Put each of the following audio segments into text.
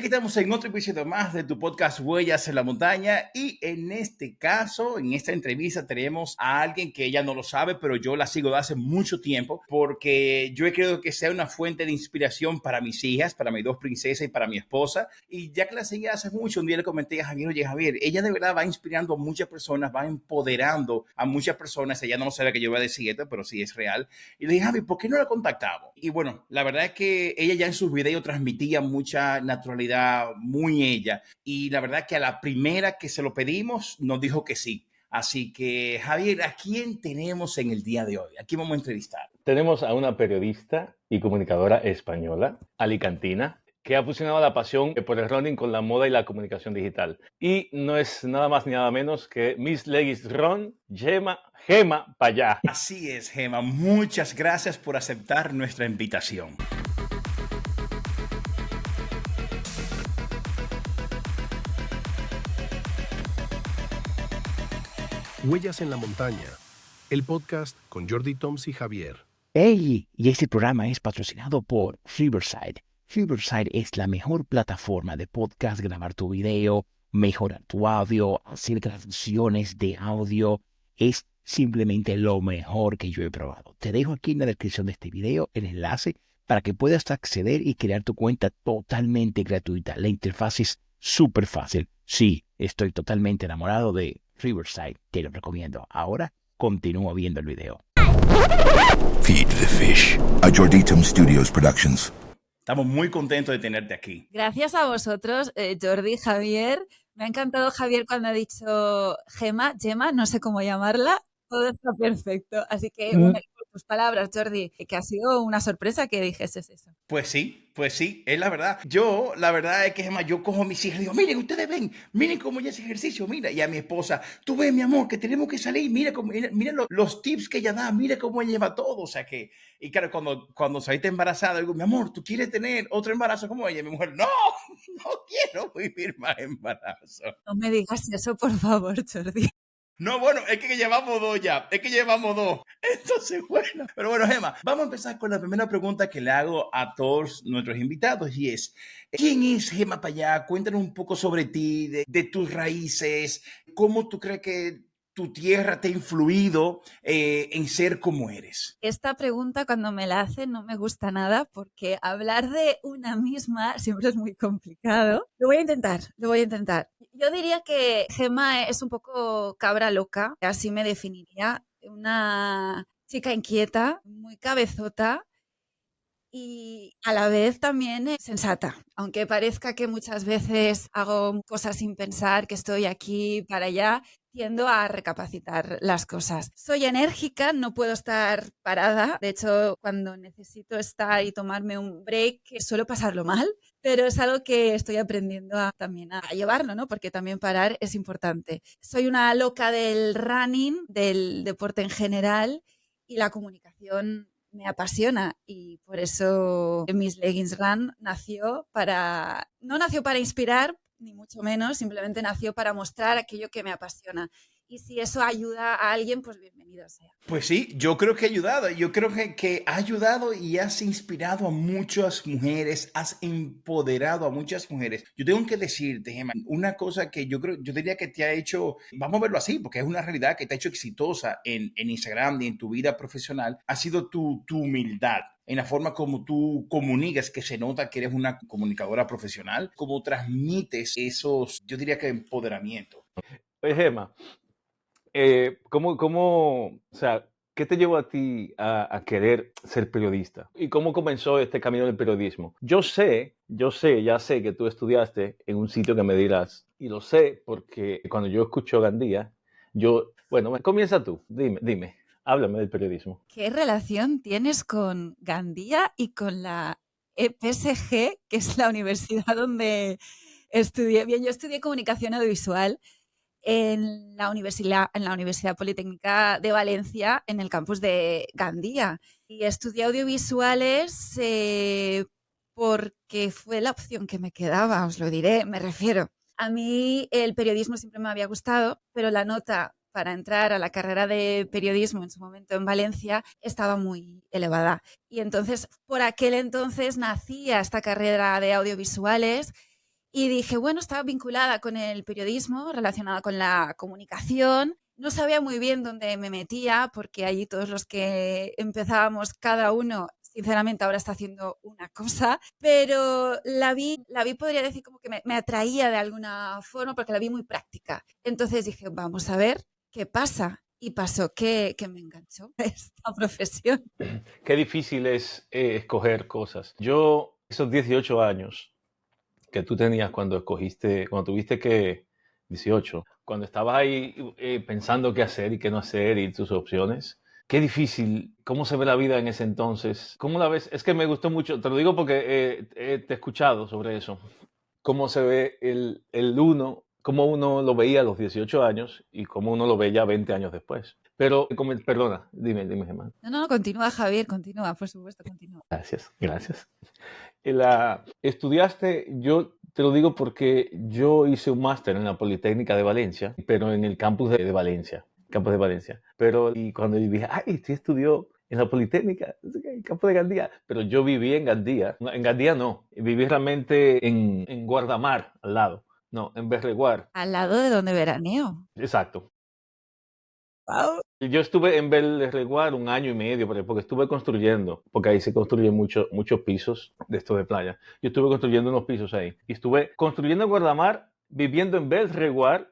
aquí estamos en otro episodio más de tu podcast Huellas en la Montaña y en este caso, en esta entrevista tenemos a alguien que ella no lo sabe, pero yo la sigo de hace mucho tiempo porque yo he querido que sea una fuente de inspiración para mis hijas, para mis dos princesas y para mi esposa. Y ya que la seguía hace mucho, un día le comenté a Javier, oye Javier, ella de verdad va inspirando a muchas personas, va empoderando a muchas personas. Ella no sabe que yo voy a decir esto, pero sí es real. Y le dije, Javi, ¿por qué no la contactamos? Y bueno, la verdad es que ella ya en sus videos transmitía mucha naturalidad, muy ella. Y la verdad que a la primera que se lo pedimos, nos dijo que sí. Así que, Javier, ¿a quién tenemos en el día de hoy? ¿A quién vamos a entrevistar? Tenemos a una periodista y comunicadora española, alicantina, que ha fusionado la pasión por el running con la moda y la comunicación digital. Y no es nada más ni nada menos que Miss Legis Run, Gema Payá. Así es, Gema. Muchas gracias por aceptar nuestra invitación. Huellas en la Montaña, el podcast con Jordi Toms y Javier. Hey, y este programa es patrocinado por Riverside. Riverside es la mejor plataforma de podcast, grabar tu video, mejorar tu audio, hacer grabaciones de audio. Es simplemente lo mejor que yo he probado. Te dejo aquí en la descripción de este video el enlace para que puedas acceder y crear tu cuenta totalmente gratuita. La interfaz es súper fácil. Sí, estoy totalmente enamorado de Riverside. Te lo recomiendo. Ahora continúo viendo el video. Feed the Fish, a Jordi Toms Studios Productions. Estamos muy contentos de tenerte aquí. Gracias a vosotros, Jordi, Javier. Me ha encantado Javier cuando ha dicho Gema, no sé cómo llamarla. Todo está perfecto. Así que, bueno, y por tus palabras, Jordi, que ha sido una sorpresa que dijeses eso. Pues sí, es la verdad. La verdad es que, Gemma, yo cojo a mis hijas y digo, miren, ustedes ven, miren cómo ella hace ejercicio, mira. Y a mi esposa, tú ves, mi amor, que tenemos que salir, mira los tips que ella da, mira cómo ella lleva todo. O sea que, y claro, cuando saliste embarazada, digo, mi amor, ¿tú quieres tener otro embarazo como ella? Y mi mujer, no quiero vivir más embarazo. No me digas eso, por favor, Jordi. No, bueno, es que llevamos dos ya, Entonces, bueno, pero bueno, Gema, vamos a empezar con la primera pregunta que le hago a todos nuestros invitados y es, ¿quién es Gema Payá? Cuéntanos un poco sobre ti, de tus raíces, cómo tú crees que tu tierra te ha influido en ser como eres. Esta pregunta cuando me la hacen no me gusta nada porque hablar de una misma siempre es muy complicado. Lo voy a intentar. Yo diría que Gema es un poco cabra loca, así me definiría. Una chica inquieta, muy cabezota y a la vez también sensata. Aunque parezca que muchas veces hago cosas sin pensar, que estoy aquí para allá, tiendo a recapacitar las cosas. Soy enérgica, no puedo estar parada. De hecho, cuando necesito estar y tomarme un break, suelo pasarlo mal, pero es algo que estoy aprendiendo también a llevarlo, ¿no? Porque también parar es importante. Soy una loca del running, del deporte en general, y la comunicación me apasiona y por eso Miss Leggings Run no nació para inspirar, ni mucho menos, simplemente nació para mostrar aquello que me apasiona. Y si eso ayuda a alguien, pues bienvenido sea. Pues sí, yo creo que ha ayudado. Yo creo que ha ayudado y has inspirado a muchas mujeres, has empoderado a muchas mujeres. Yo tengo que decirte, Gemma, una cosa que yo diría que te ha hecho, vamos a verlo así, porque es una realidad que te ha hecho exitosa en Instagram y en tu vida profesional, ha sido tu humildad. En la forma como tú comunicas, que se nota que eres una comunicadora profesional, cómo transmites esos, yo diría que empoderamiento. Oye, Gema, o sea, ¿qué te llevó a ti a querer ser periodista? ¿Y cómo comenzó este camino del periodismo? Ya sé que tú estudiaste en un sitio que me dirás, y lo sé porque cuando yo escucho Gandía, comienza tú, dime, háblame del periodismo. ¿Qué relación tienes con Gandía y con la EPSG, que es la universidad donde estudié? Bien, yo estudié comunicación audiovisual en la Universidad Politécnica de Valencia, en el campus de Gandía. Y estudié audiovisuales porque fue la opción que me quedaba, os lo diré, me refiero. A mí el periodismo siempre me había gustado, pero la nota para entrar a la carrera de periodismo en su momento en Valencia estaba muy elevada. Y entonces, por aquel entonces nacía esta carrera de audiovisuales Y dije, bueno, estaba vinculada con el periodismo, relacionada con la comunicación. No sabía muy bien dónde me metía, porque allí todos los que empezábamos, cada uno, sinceramente, ahora está haciendo una cosa, pero la vi podría decir como que me atraía de alguna forma, porque la vi muy práctica. Entonces dije, vamos a ver qué pasa. Y pasó que me enganchó esta profesión. Qué difícil es escoger cosas. Yo, esos 18 años que tú tenías cuando tuviste que 18, cuando estabas ahí pensando qué hacer y qué no hacer y tus opciones, qué difícil, cómo se ve la vida en ese entonces, cómo la ves, es que me gustó mucho, te lo digo porque te he escuchado sobre eso, cómo se ve cómo uno lo veía a los 18 años y cómo uno lo ve ya 20 años después. Pero, perdona, dime, Gemma. No, continúa, Javier, continúa, por supuesto, continúa. Gracias. Estudiaste, yo te lo digo porque yo hice un máster en la Politécnica de Valencia, pero en el campus de Valencia, Pero y cuando yo dije, ay, usted estudió en la Politécnica, el campo de Gandía, pero yo viví en Gandía no, viví realmente en Guardamar, al lado, no, en Berreguar, Al lado de donde veraneo. exacto. Wow. Yo estuve en Berreguar un año y medio, porque estuve construyendo, porque ahí se construyen muchos pisos de estos de playa. Yo estuve construyendo unos pisos ahí. Y estuve construyendo en Guardamar, viviendo en Berreguar,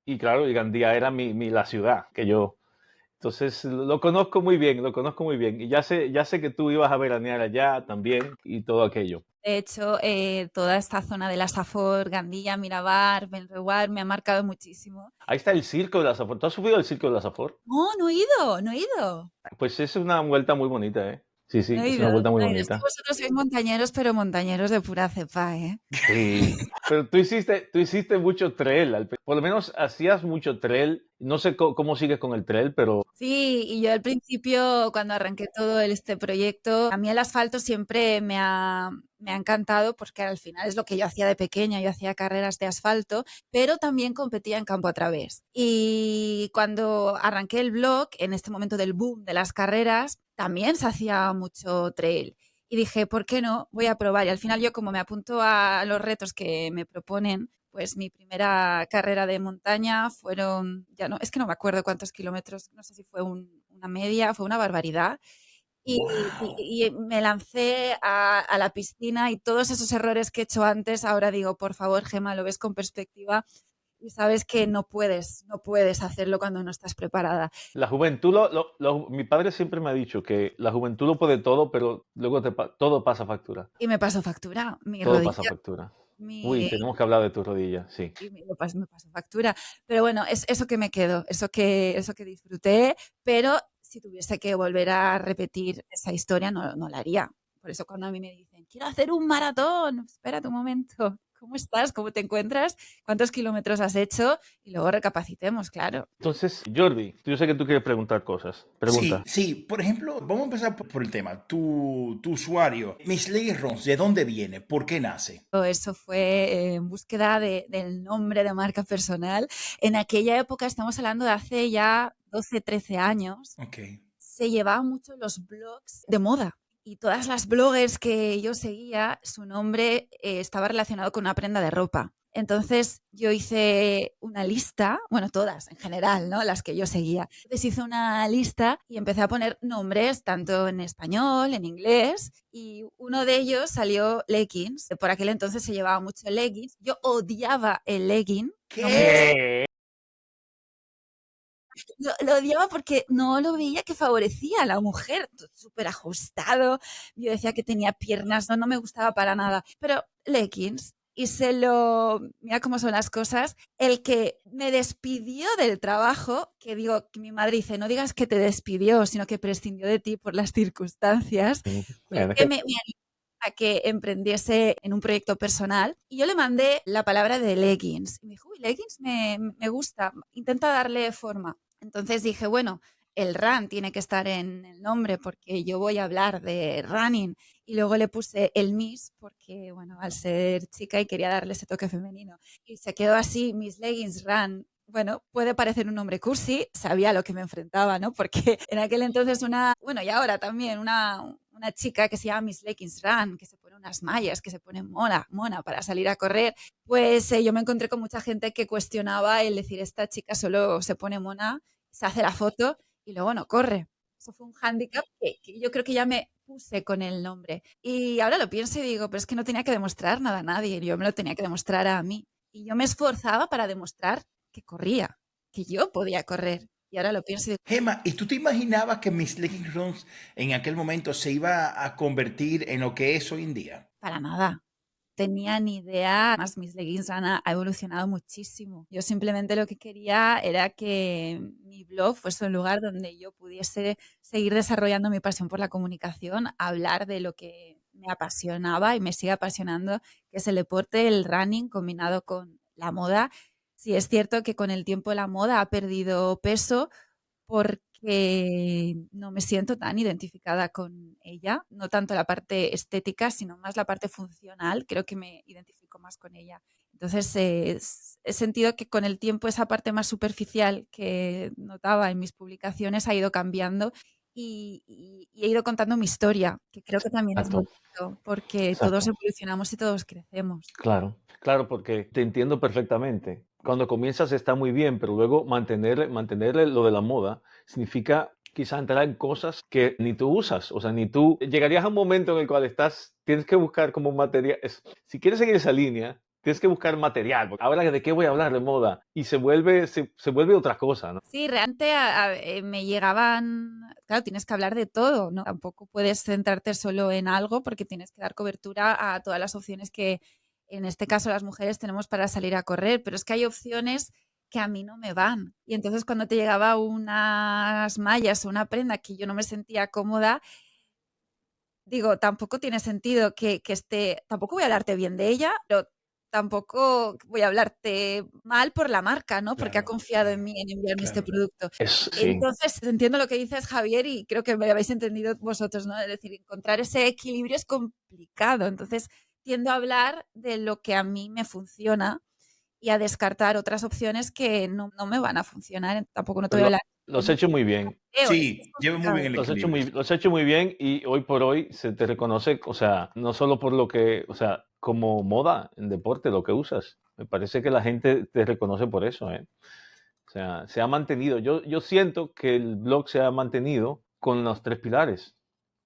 y claro, y Gandía era la ciudad que yo... Entonces lo conozco muy bien. Y ya sé que tú ibas a veranear allá también y todo aquello. De hecho, toda esta zona de la Safor, Gandía, Mirabar, Benreguard, me ha marcado muchísimo. Ahí está el Circo de la Safor. ¿Tú has subido el Circo de la Safor? No he ido. Pues es una vuelta muy bonita, ¿eh? Sí, No he es ido, una vuelta muy Es que bonita. vosotros sois montañeros, pero montañeros de pura cepa, ¿eh? Sí, pero tú hiciste mucho trail, por lo menos hacías mucho trail. No sé cómo sigues con el trail, pero Sí, y yo al principio, cuando arranqué todo este proyecto, a mí el asfalto siempre me ha encantado porque al final es lo que yo hacía de pequeña, yo hacía carreras de asfalto, pero también competía en campo a través. Y cuando arranqué el blog, en este momento del boom de las carreras, también se hacía mucho trail. Y dije, ¿por qué no? Voy a probar. Y al final yo, como me apunto a los retos que me proponen, pues mi primera carrera de montaña fueron, ya no, es que no me acuerdo cuántos kilómetros, no sé si fue una media, fue una barbaridad. ¡Wow! Y me lancé a la piscina y todos esos errores que he hecho antes, ahora digo, por favor, Gemma, lo ves con perspectiva y sabes que no puedes hacerlo cuando no estás preparada. la juventud, mi padre siempre me ha dicho que la juventud lo puede todo, pero luego todo pasa factura. Y me pasó factura, mi Todo pasa rodilla, factura. Uy, mi, tenemos que hablar de tu rodilla, sí. y me pasó factura. Pero bueno, es eso que me quedo, eso que disfruté, pero si tuviese que volver a repetir esa historia, no la haría. Por eso cuando a mí me dicen, quiero hacer un maratón, espérate un momento, ¿cómo estás? ¿Cómo te encuentras? ¿Cuántos kilómetros has hecho? Y luego recapacitemos, claro. Entonces, Jordi, yo sé que tú quieres preguntar cosas. Pregunta. Sí. Por ejemplo, vamos a empezar por el tema. Tu usuario, Miss Lady Rons, ¿de dónde viene? ¿Por qué nace? Todo eso fue en búsqueda del nombre de marca personal. En aquella época, estamos hablando de hace ya 12, 13 años, Ok. se llevaban mucho los blogs de moda. Y todas las bloggers que yo seguía, su nombre estaba relacionado con una prenda de ropa. Entonces yo hice una lista, bueno, todas en general, ¿no? Las que yo seguía. Entonces hice una lista y empecé a poner nombres tanto en español, en inglés, y uno de ellos salió leggings. Por aquel entonces se llevaba mucho leggings. Yo odiaba el legging. ¿Qué? Lo odiaba porque no lo veía que favorecía a la mujer, súper ajustado. Yo decía que tenía piernas, no me gustaba para nada. Pero leggings, mira cómo son las cosas, el que me despidió del trabajo, que digo, que mi madre dice, no digas que te despidió, sino que prescindió de ti por las circunstancias, fue el que me animó a que emprendiese en un proyecto personal. Y yo le mandé la palabra de leggings. Y me dijo, uy, leggings me gusta, intenta darle forma. Entonces dije, bueno, el run tiene que estar en el nombre porque yo voy a hablar de running. Y luego le puse el Miss porque, bueno, al ser chica y quería darle ese toque femenino. Y se quedó así, Miss Leggings Run. Bueno, puede parecer un nombre cursi, sabía a lo que me enfrentaba, ¿no? Porque en aquel entonces y ahora también, una chica que se llama Miss Leggings Run, que se pone unas mallas, que se pone mona para salir a correr, pues yo me encontré con mucha gente que cuestionaba el decir, esta chica solo se pone mona, se hace la foto y luego no corre. Eso fue un hándicap que yo creo que ya me puse con el nombre. Y ahora lo pienso y digo, pero es que no tenía que demostrar nada a nadie, yo me lo tenía que demostrar a mí. Y yo me esforzaba para demostrar que corría, que yo podía correr. Y ahora lo pienso y digo, Gemma, ¿y tú te imaginabas que Miss Leggings Runs en aquel momento se iba a convertir en lo que es hoy en día? para nada. Tenía ni idea, además Miss Leggings ha evolucionado muchísimo. Yo simplemente lo que quería era que mi blog fuese un lugar donde yo pudiese seguir desarrollando mi pasión por la comunicación, hablar de lo que me apasionaba y me sigue apasionando, que es el deporte, el running combinado con la moda. Sí, es cierto que con el tiempo la moda ha perdido peso porque no me siento tan identificada con ella, no tanto la parte estética, sino más la parte funcional, creo que me identifico más con ella. Entonces, he sentido que con el tiempo esa parte más superficial que notaba en mis publicaciones ha ido cambiando y he ido contando mi historia, que creo que también es Exacto, bonito, porque todos exacto. evolucionamos y todos crecemos. Claro, claro, porque te entiendo perfectamente. Cuando comienzas está muy bien, pero luego mantenerle lo de la moda significa quizás entrar en cosas que ni tú usas, o sea, ni tú llegarías a un momento en el cual tienes que buscar como material, si quieres seguir esa línea, tienes que buscar material, porque ahora de qué voy a hablar de moda y se vuelve otra cosa, ¿no? Sí, realmente me llegaban, claro, tienes que hablar de todo, ¿no? Tampoco puedes centrarte solo en algo porque tienes que dar cobertura a todas las opciones que, en este caso, las mujeres tenemos para salir a correr, pero es que hay opciones que a mí no me van. Y entonces cuando te llegaba unas mallas o una prenda que yo no me sentía cómoda, digo, tampoco tiene sentido que esté, tampoco voy a hablarte bien de ella, pero tampoco voy a hablarte mal por la marca, ¿no? Porque ha Claro, confiado en mí, en enviarme este claro. producto. Sí, Entonces, entiendo lo que dices, Javier, y creo que me habéis entendido vosotros, ¿no? Es decir, encontrar ese equilibrio es complicado. Entonces, tiendo a hablar de lo que a mí me funciona y a descartar otras opciones que no me van a funcionar. Tampoco no te pero voy a hablar lo has de hecho muy bien. es que es Sí, lleva muy bien complicado. el Lo has hecho muy, equilibrio. lo has hecho muy bien y hoy por hoy se te reconoce, o sea, no solo por lo que, o sea, como moda en deporte, lo que usas. Me parece que la gente te reconoce por eso, ¿eh? O sea, se ha mantenido. Yo siento que el blog se ha mantenido con los tres pilares: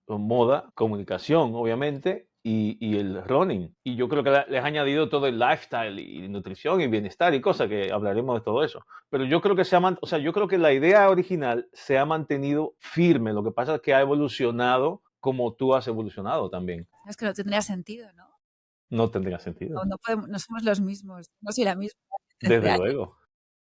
con moda, comunicación, obviamente, y el running. Y yo creo que le has añadido todo el lifestyle y nutrición y bienestar y cosas, que hablaremos de todo eso. Pero yo creo que o sea, yo creo que la idea original se ha mantenido firme. Lo que pasa es que ha evolucionado como tú has evolucionado también. Es que no tendría sentido, ¿no? No tendría sentido. No somos los mismos, no soy la misma desde Desde años. luego,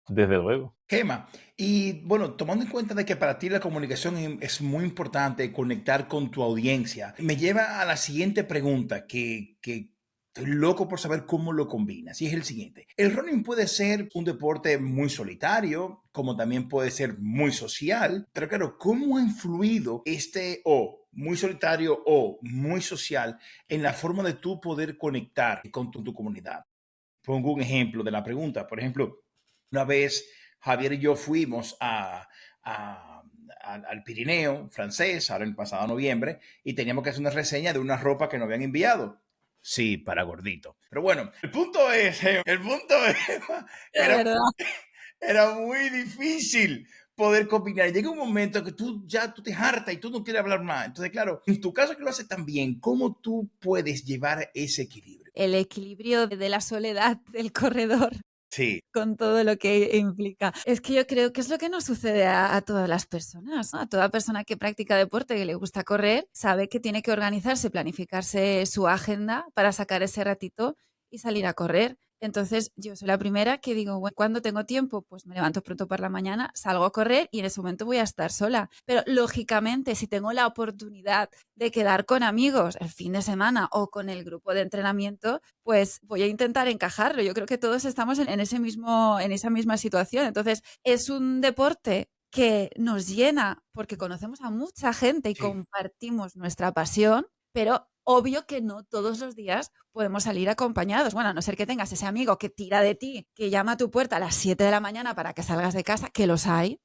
desde luego. Gema, y bueno, tomando en cuenta de que para ti la comunicación es muy importante conectar con tu audiencia, me lleva a la siguiente pregunta que estoy loco por saber cómo lo combinas. Y es el siguiente. El running puede ser un deporte muy solitario, como también puede ser muy social, pero claro, ¿cómo ha influido este o muy solitario o muy social en la forma de tú poder conectar con tu comunidad? Pongo un ejemplo de la pregunta. Por ejemplo, una vez Javier y yo fuimos al Pirineo francés, ahora en el pasado noviembre, y teníamos que hacer una reseña de una ropa que nos habían enviado. Sí, para gordito. Pero bueno, el punto es, De era, verdad. era muy difícil poder combinar. Llega un momento que tú te hartas y tú no quieres hablar más. Entonces, claro, en tu caso que lo haces tan bien, ¿cómo tú puedes llevar ese equilibrio? El equilibrio de la soledad del corredor Sí, con todo lo que implica. Es que yo creo que es lo que nos sucede a todas las personas, ¿no? A toda persona que practica deporte, que le gusta correr, sabe que tiene que organizarse, planificarse su agenda para sacar ese ratito y salir a correr. Entonces, yo soy la primera que digo, bueno, cuando tengo tiempo, pues me levanto pronto por la mañana, salgo a correr y en ese momento voy a estar sola. Pero lógicamente, si tengo la oportunidad de quedar con amigos el fin de semana o con el grupo de entrenamiento, pues voy a intentar encajarlo. Yo creo que todos estamos en esa misma situación. Entonces, es un deporte que nos llena porque conocemos a mucha gente y sí. compartimos nuestra pasión, pero obvio que no todos los días podemos salir acompañados. Bueno, a no ser que tengas ese amigo que tira de ti, que llama a tu puerta a las 7 de la mañana para que salgas de casa, que los hay,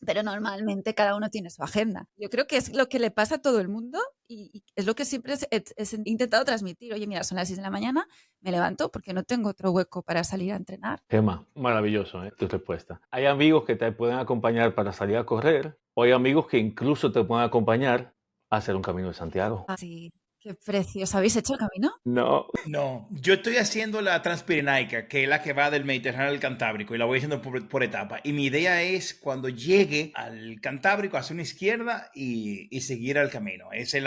pero normalmente cada uno tiene su agenda. Yo creo que es lo que le pasa a todo el mundo y es lo que siempre he intentado transmitir. Oye, mira, son las 6 de la mañana, me levanto porque no tengo otro hueco para salir a entrenar. Gemma, maravilloso, tu respuesta. Hay amigos que te pueden acompañar para salir a correr, o hay amigos que incluso te pueden acompañar a hacer un Camino de Santiago. Sí, qué precioso. ¿Habéis hecho el camino? No. No, yo estoy haciendo la Transpirenaica, que es la que va del Mediterráneo al Cantábrico, y la voy haciendo por etapa. Y mi idea es, cuando llegue al Cantábrico, hacer una izquierda y seguir al camino. Esas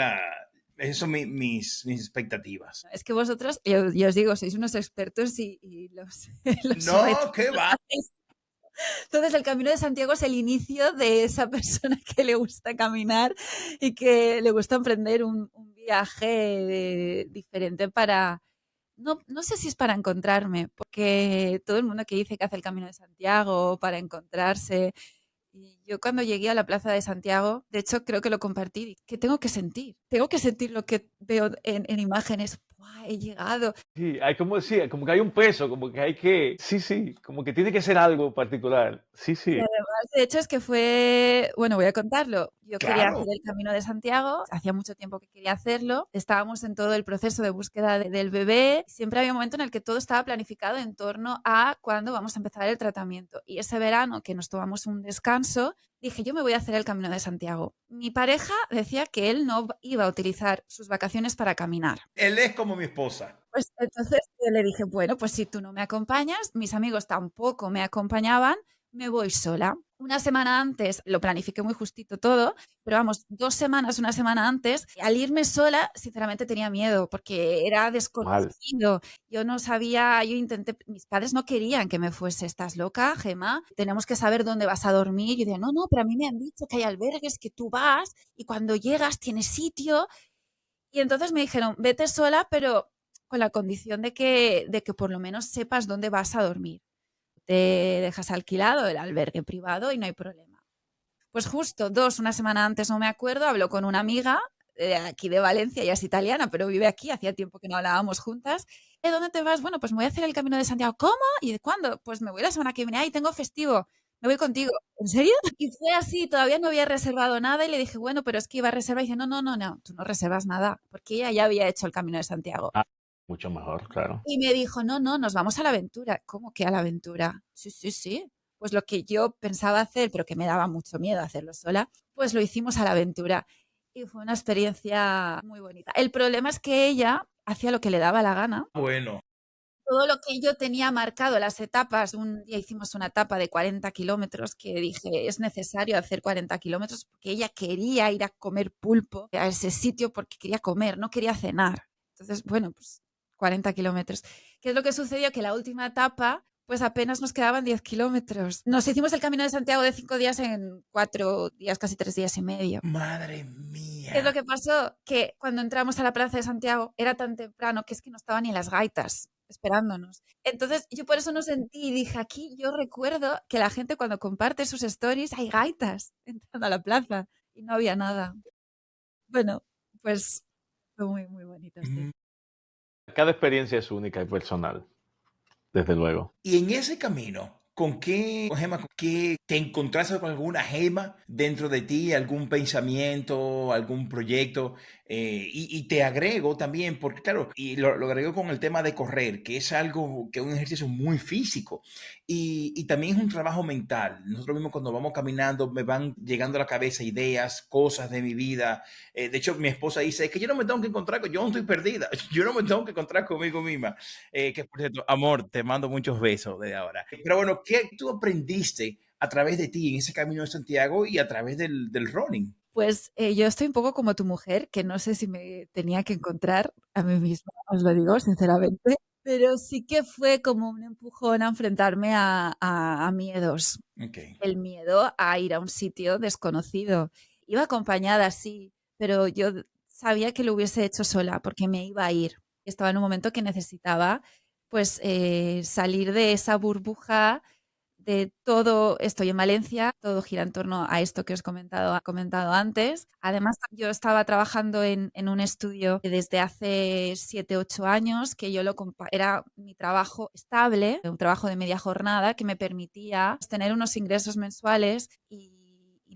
son mis expectativas. Es que vosotros, yo os digo, sois unos expertos y los No, ¿qué va? hacéis. Entonces, el Camino de Santiago es el inicio de esa persona que le gusta caminar y que le gusta emprender un viaje diferente para... No sé si es para encontrarme, porque todo el mundo que dice que hace el Camino de Santiago para encontrarse. Y yo cuando llegué a la Plaza de Santiago, de hecho creo que lo compartí, que tengo que sentir lo que veo en imágenes. ¡Buah, he llegado! Sí, hay como decía, como que hay un peso, como que hay que, sí, como que tiene que ser algo particular. Sí, Y sí. además, de hecho, es que fue, bueno, voy a contarlo. Yo quería hacer Claro. el Camino de Santiago, hacía mucho tiempo que quería hacerlo. Estábamos en todo el proceso de búsqueda del bebé. Siempre había un momento en el que todo estaba planificado en torno a cuándo vamos a empezar el tratamiento. Y ese verano que nos tomamos un descanso, dije, yo me voy a hacer el Camino de Santiago. Mi pareja decía que él no iba a utilizar sus vacaciones para caminar. Él es como mi esposa. Pues entonces yo le dije, bueno, pues si tú no me acompañas, mis amigos tampoco me acompañaban, me voy sola. Una semana antes, lo planifiqué muy justito todo, pero vamos, 2 semanas, una semana antes, al irme sola, sinceramente tenía miedo porque era Mal. desconocido. Yo no sabía, yo intenté, mis padres no querían que me fuese, ¿estás loca, Gemma? Tenemos que saber dónde vas a dormir. Yo decía, no, pero a mí me han dicho que hay albergues, que tú vas y cuando llegas tienes sitio. Y entonces me dijeron, vete sola, pero con la condición de que por lo menos sepas dónde vas a dormir. Te dejas alquilado el albergue privado y no hay problema. Pues justo una semana antes, no me acuerdo, hablo con una amiga de aquí de Valencia, ella es italiana, pero vive aquí, hacía tiempo que no hablábamos juntas. ¿De dónde te vas? Bueno, pues me voy a hacer el Camino de Santiago. ¿Cómo? ¿Y de cuándo? Pues me voy la semana que viene. ¡Ay, tengo festivo! Me voy contigo. ¿En serio? Y fue así, todavía no había reservado nada y le dije, bueno, pero es que iba a reservar. Y dice, no, tú no reservas nada, porque ella ya había hecho el Camino de Santiago. Ah, mucho mejor, claro. Y me dijo, no, nos vamos a la aventura. ¿Cómo que a la aventura? Sí. Pues lo que yo pensaba hacer, pero que me daba mucho miedo hacerlo sola, pues lo hicimos a la aventura. Y fue una experiencia muy bonita. El problema es que ella hacía lo que le daba la gana. Bueno, Todo lo que yo tenía marcado, las etapas, un día hicimos una etapa de 40 kilómetros que dije, es necesario hacer 40 kilómetros porque ella quería ir a comer pulpo a ese sitio porque quería comer, no quería cenar. Entonces, bueno, pues 40 kilómetros. ¿Qué es lo que sucedió? Que la última etapa, pues apenas nos quedaban 10 kilómetros. Nos hicimos el Camino de Santiago de 5 días en 4 días, casi 3 días y medio. madre ¿Qué es lo mía. que pasó? Que cuando entramos a la Plaza de Santiago era tan temprano que es que no estaban ni las gaitas esperándonos. Entonces yo por eso no sentí y dije, aquí yo recuerdo que la gente cuando comparte sus stories hay gaitas entrando a la plaza y no había nada. Bueno, pues fue muy bonito, sí. Mm. Cada experiencia es única y personal, desde luego. Y en ese camino, ¿con qué, Gema, con qué te encontraste con alguna gema dentro de ti, algún pensamiento, algún proyecto? Y te agrego también, porque claro, y lo agrego con el tema de correr, que es algo que es un ejercicio muy físico y también es un trabajo mental. Nosotros mismos cuando vamos caminando me van llegando a la cabeza ideas, cosas de mi vida. De hecho, mi esposa dice, es que yo no me tengo que encontrar, yo no estoy perdida, yo no me tengo que encontrar conmigo misma. Que por cierto, amor, te mando muchos besos desde ahora. Pero bueno, ¿qué tú aprendiste a través de ti en ese camino de Santiago y a través del running? Pues yo estoy un poco como tu mujer, que no sé si me tenía que encontrar a mí misma, os lo digo sinceramente, pero sí que fue como un empujón a enfrentarme a miedos. Ok. El miedo a ir a un sitio desconocido. Iba acompañada, sí, pero yo sabía que lo hubiese hecho sola porque me iba a ir. Estaba en un momento que necesitaba pues salir de esa burbuja de todo. Estoy en Valencia, todo gira en torno a esto que os comentado antes. Además, yo estaba trabajando en un estudio desde hace 7, 8 años, que yo era mi trabajo estable, un trabajo de media jornada que me permitía tener unos ingresos mensuales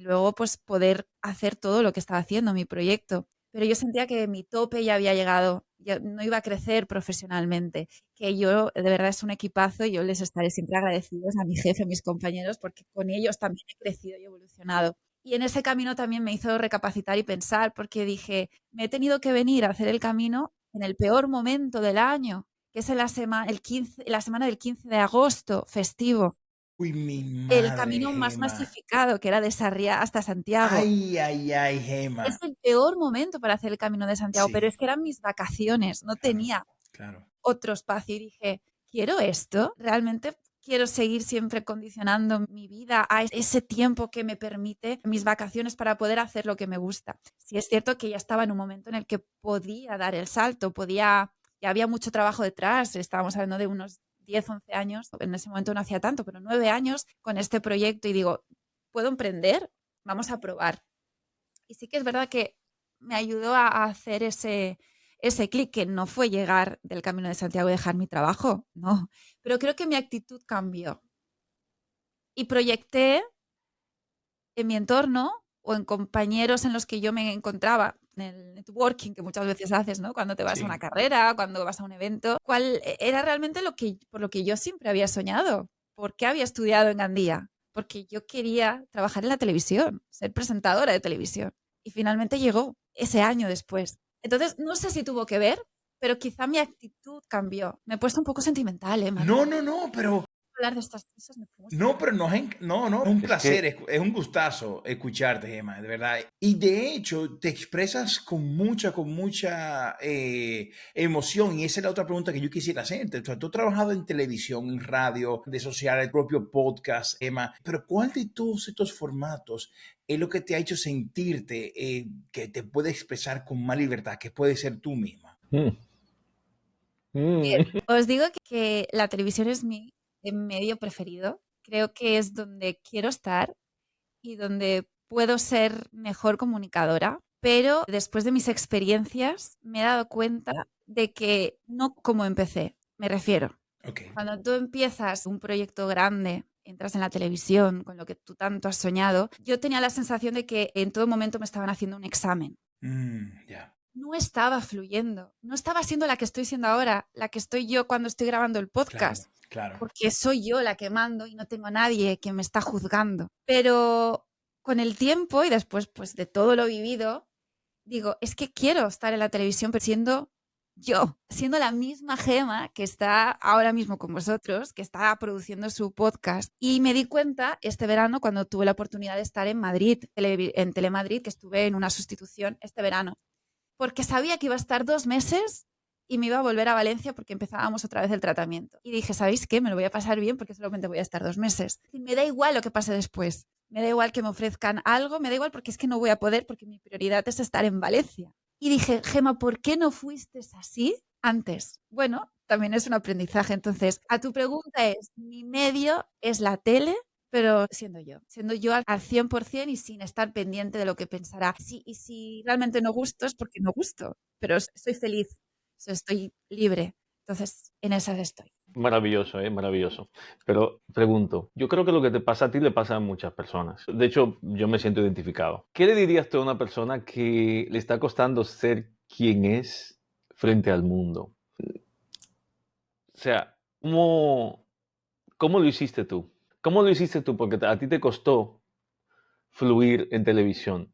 luego pues poder hacer todo lo que estaba haciendo, mi proyecto. Pero yo sentía que mi tope ya había llegado, ya no iba a crecer profesionalmente, que yo de verdad es un equipazo y yo les estaré siempre agradecidos a mi jefe, a mis compañeros, porque con ellos también he crecido y evolucionado. Y en ese camino también me hizo recapacitar y pensar, porque dije, me he tenido que venir a hacer el camino en el peor momento del año, que es en la semana del 15 de agosto, festivo. Uy, mi El madre, camino más Gema. masificado, que era de Sarriá hasta Santiago. Ay, ay, ay, Es Gema. el peor momento para hacer el Camino de Santiago, pero Sí, es que eran mis vacaciones, no claro, tenía claro. otro espacio y dije, ¿quiero esto? ¿Realmente quiero seguir siempre condicionando mi vida a ese tiempo que me permite mis vacaciones para poder hacer lo que me gusta? Sí es cierto que ya estaba en un momento en el que podía dar el salto, ya había mucho trabajo detrás, estábamos hablando de unos 10, 11 años, en ese momento no hacía tanto, pero 9 años con este proyecto y digo, ¿puedo emprender? Vamos a probar. Y sí que es verdad que me ayudó a hacer ese clic, que no fue llegar del Camino de Santiago y dejar mi trabajo, no, pero creo que mi actitud cambió y proyecté en mi entorno o en compañeros en los que yo me encontraba, en el networking que muchas veces haces, ¿no? Cuando te vas a una Sí. carrera, cuando vas a un evento, cuál era realmente por lo que yo siempre había soñado. ¿Por qué había estudiado en Gandía? Porque yo quería trabajar en la televisión, ser presentadora de televisión. Y finalmente llegó ese año después. Entonces, no sé si tuvo que ver, pero quizá mi actitud cambió. Me he puesto un poco sentimental, ¿eh, Marco? No, no, no, pero Hablar de estas cosas me pongo no, pero no, no, no, es un Es placer, que, es un gustazo escucharte, Gemma, de verdad. Y de hecho, te expresas con mucha emoción. Y esa es la otra pregunta que yo quisiera hacerte. O sea, tú has trabajado en televisión, en radio, de social, el propio podcast, Gemma. Pero ¿cuál de todos estos formatos es lo que te ha hecho sentirte que te puede expresar con más libertad, que puede ser tú misma? mm, Bien, mm, os digo que la televisión es mi medio preferido. Creo que es donde quiero estar y donde puedo ser mejor comunicadora, pero después de mis experiencias me he dado cuenta de que no como empecé, me refiero. Ok. Cuando tú empiezas un proyecto grande, entras en la televisión con lo que tú tanto has soñado, yo tenía la sensación de que en todo momento me estaban haciendo un examen. Ya. No estaba fluyendo, no estaba siendo la que estoy siendo ahora, la que estoy yo cuando estoy grabando el Claro, podcast, claro. porque soy yo la que mando y no tengo a nadie que me está juzgando. Pero con el tiempo y después pues de todo lo vivido, digo, es que quiero estar en la televisión, pero siendo yo, siendo la misma Gema que está ahora mismo con vosotros, que está produciendo su podcast. Y me di cuenta este verano cuando tuve la oportunidad de estar en Madrid, en Telemadrid, que estuve en una sustitución este verano, porque sabía que iba a estar 2 meses y me iba a volver a Valencia porque empezábamos otra vez el tratamiento. Y dije, ¿sabéis qué? Me lo voy a pasar bien porque solamente voy a estar 2 meses. Y me da igual lo que pase después. Me da igual que me ofrezcan algo, me da igual porque es que no voy a poder porque mi prioridad es estar en Valencia. Y dije, Gema, ¿por qué no fuiste así antes? Bueno, también es un aprendizaje. Entonces, a tu pregunta es, mi medio es la tele, pero siendo yo al 100% y sin estar pendiente de lo que pensará. Y si realmente no gusto es porque no gusto, pero soy feliz, estoy libre. Entonces, en esas estoy. maravilloso, maravilloso. Pero pregunto, yo creo que lo que te pasa a ti le pasa a muchas personas. De hecho, yo me siento identificado. ¿Qué le dirías tú a una persona que le está costando ser quien es frente al mundo? O sea, ¿cómo lo hiciste tú? ¿Cómo lo hiciste tú? Porque a ti te costó fluir en televisión.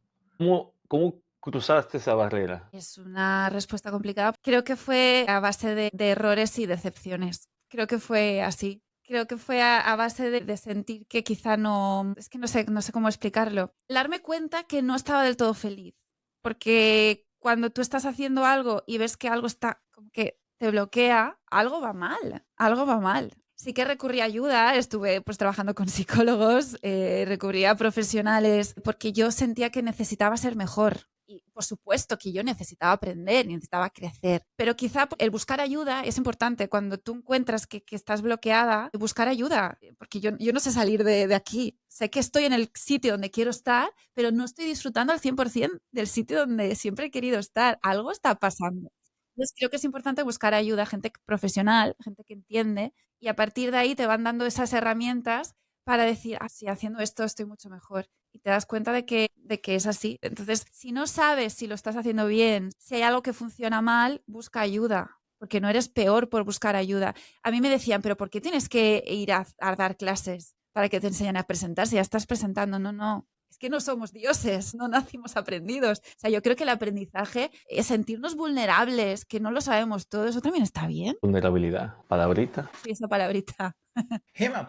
¿Cómo cruzaste esa barrera? Es una respuesta complicada. Creo que fue a base de errores y decepciones. Creo que fue así. Creo que fue a base de sentir que quizá no, es que no sé cómo explicarlo. Darme cuenta que no estaba del todo feliz. Porque cuando tú estás haciendo algo y ves que algo está como que te bloquea, algo va mal, algo va mal. Sí que recurrí a ayuda, estuve pues trabajando con psicólogos, recurrí a profesionales porque yo sentía que necesitaba ser mejor. Y por supuesto que yo necesitaba aprender, necesitaba crecer, pero quizá el buscar ayuda es importante. Cuando tú encuentras que estás bloqueada, buscar ayuda, porque yo no sé salir de aquí. Sé que estoy en el sitio donde quiero estar, pero no estoy disfrutando al 100% del sitio donde siempre he querido estar. Algo está pasando. Entonces creo que es importante buscar ayuda, gente profesional, gente que entiende, y a partir de ahí te van dando esas herramientas para decir, sí, haciendo esto estoy mucho mejor. y te das cuenta de que es así. Entonces, si no sabes si lo estás haciendo bien, si hay algo que funciona mal, busca ayuda, porque no eres peor por buscar ayuda. A mí me decían, pero ¿por qué tienes que ir a dar clases para que te enseñen a presentar si ya estás presentando? No. Es que no somos dioses, no nacimos aprendidos. O sea, yo creo que el aprendizaje es sentirnos vulnerables, que no lo sabemos todo, eso también está bien. Vulnerabilidad, palabrita. Sí, esa palabrita. Gema,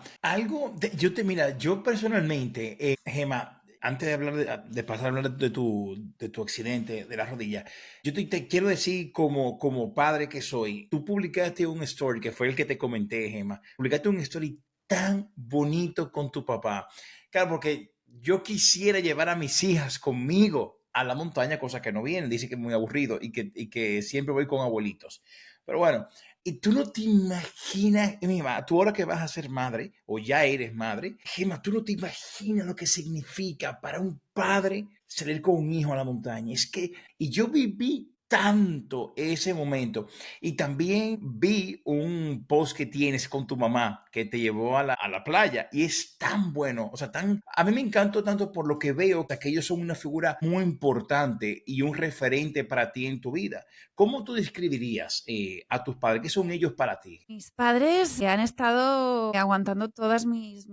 mira, yo personalmente, Gema, antes de hablar de pasar a hablar de tu accidente de la rodilla, yo te quiero decir como padre que soy, tú publicaste un story que fue el que te comenté, Gema, publicaste un story tan bonito con tu papá. Claro, porque yo quisiera llevar a mis hijas conmigo a la montaña, cosa que no vienen, dice que es muy aburrido y que siempre voy con abuelitos. Pero bueno, y tú no te imaginas, Gema, tú ahora que vas a ser madre, o ya eres madre, Gema, tú no te imaginas lo que significa para un padre salir con un hijo a la montaña. Es que, y yo viví tanto ese momento. Y también vi un post que tienes con tu mamá que te llevó a la playa y es tan bueno, o sea, a mí me encantó tanto por lo que veo, que ellos son una figura muy importante y un referente para ti en tu vida. ¿Cómo tú describirías a tus padres? ¿Qué son ellos para ti? Mis padres han estado aguantando todas mis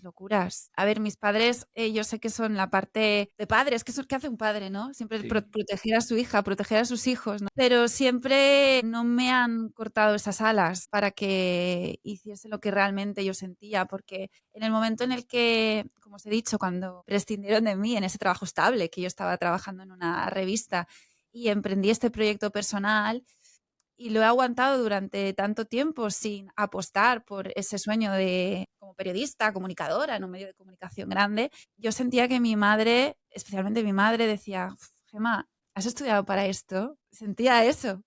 locuras. A ver, mis padres, yo sé que son la parte de padres, que es lo que hace un padre, ¿no? Siempre Sí. proteger a su hija, proteger a sus hijos, ¿no? Pero siempre no me han cortado esas alas para que hiciese lo que realmente yo sentía, porque en el momento en el que, como os he dicho, cuando prescindieron de mí en ese trabajo estable, que yo estaba trabajando en una revista y emprendí este proyecto personal, y lo he aguantado durante tanto tiempo sin apostar por ese sueño de como periodista, comunicadora en un medio de comunicación grande, yo sentía que mi madre, especialmente mi madre, decía, Gemma, ¿has estudiado para esto? Sentía esto.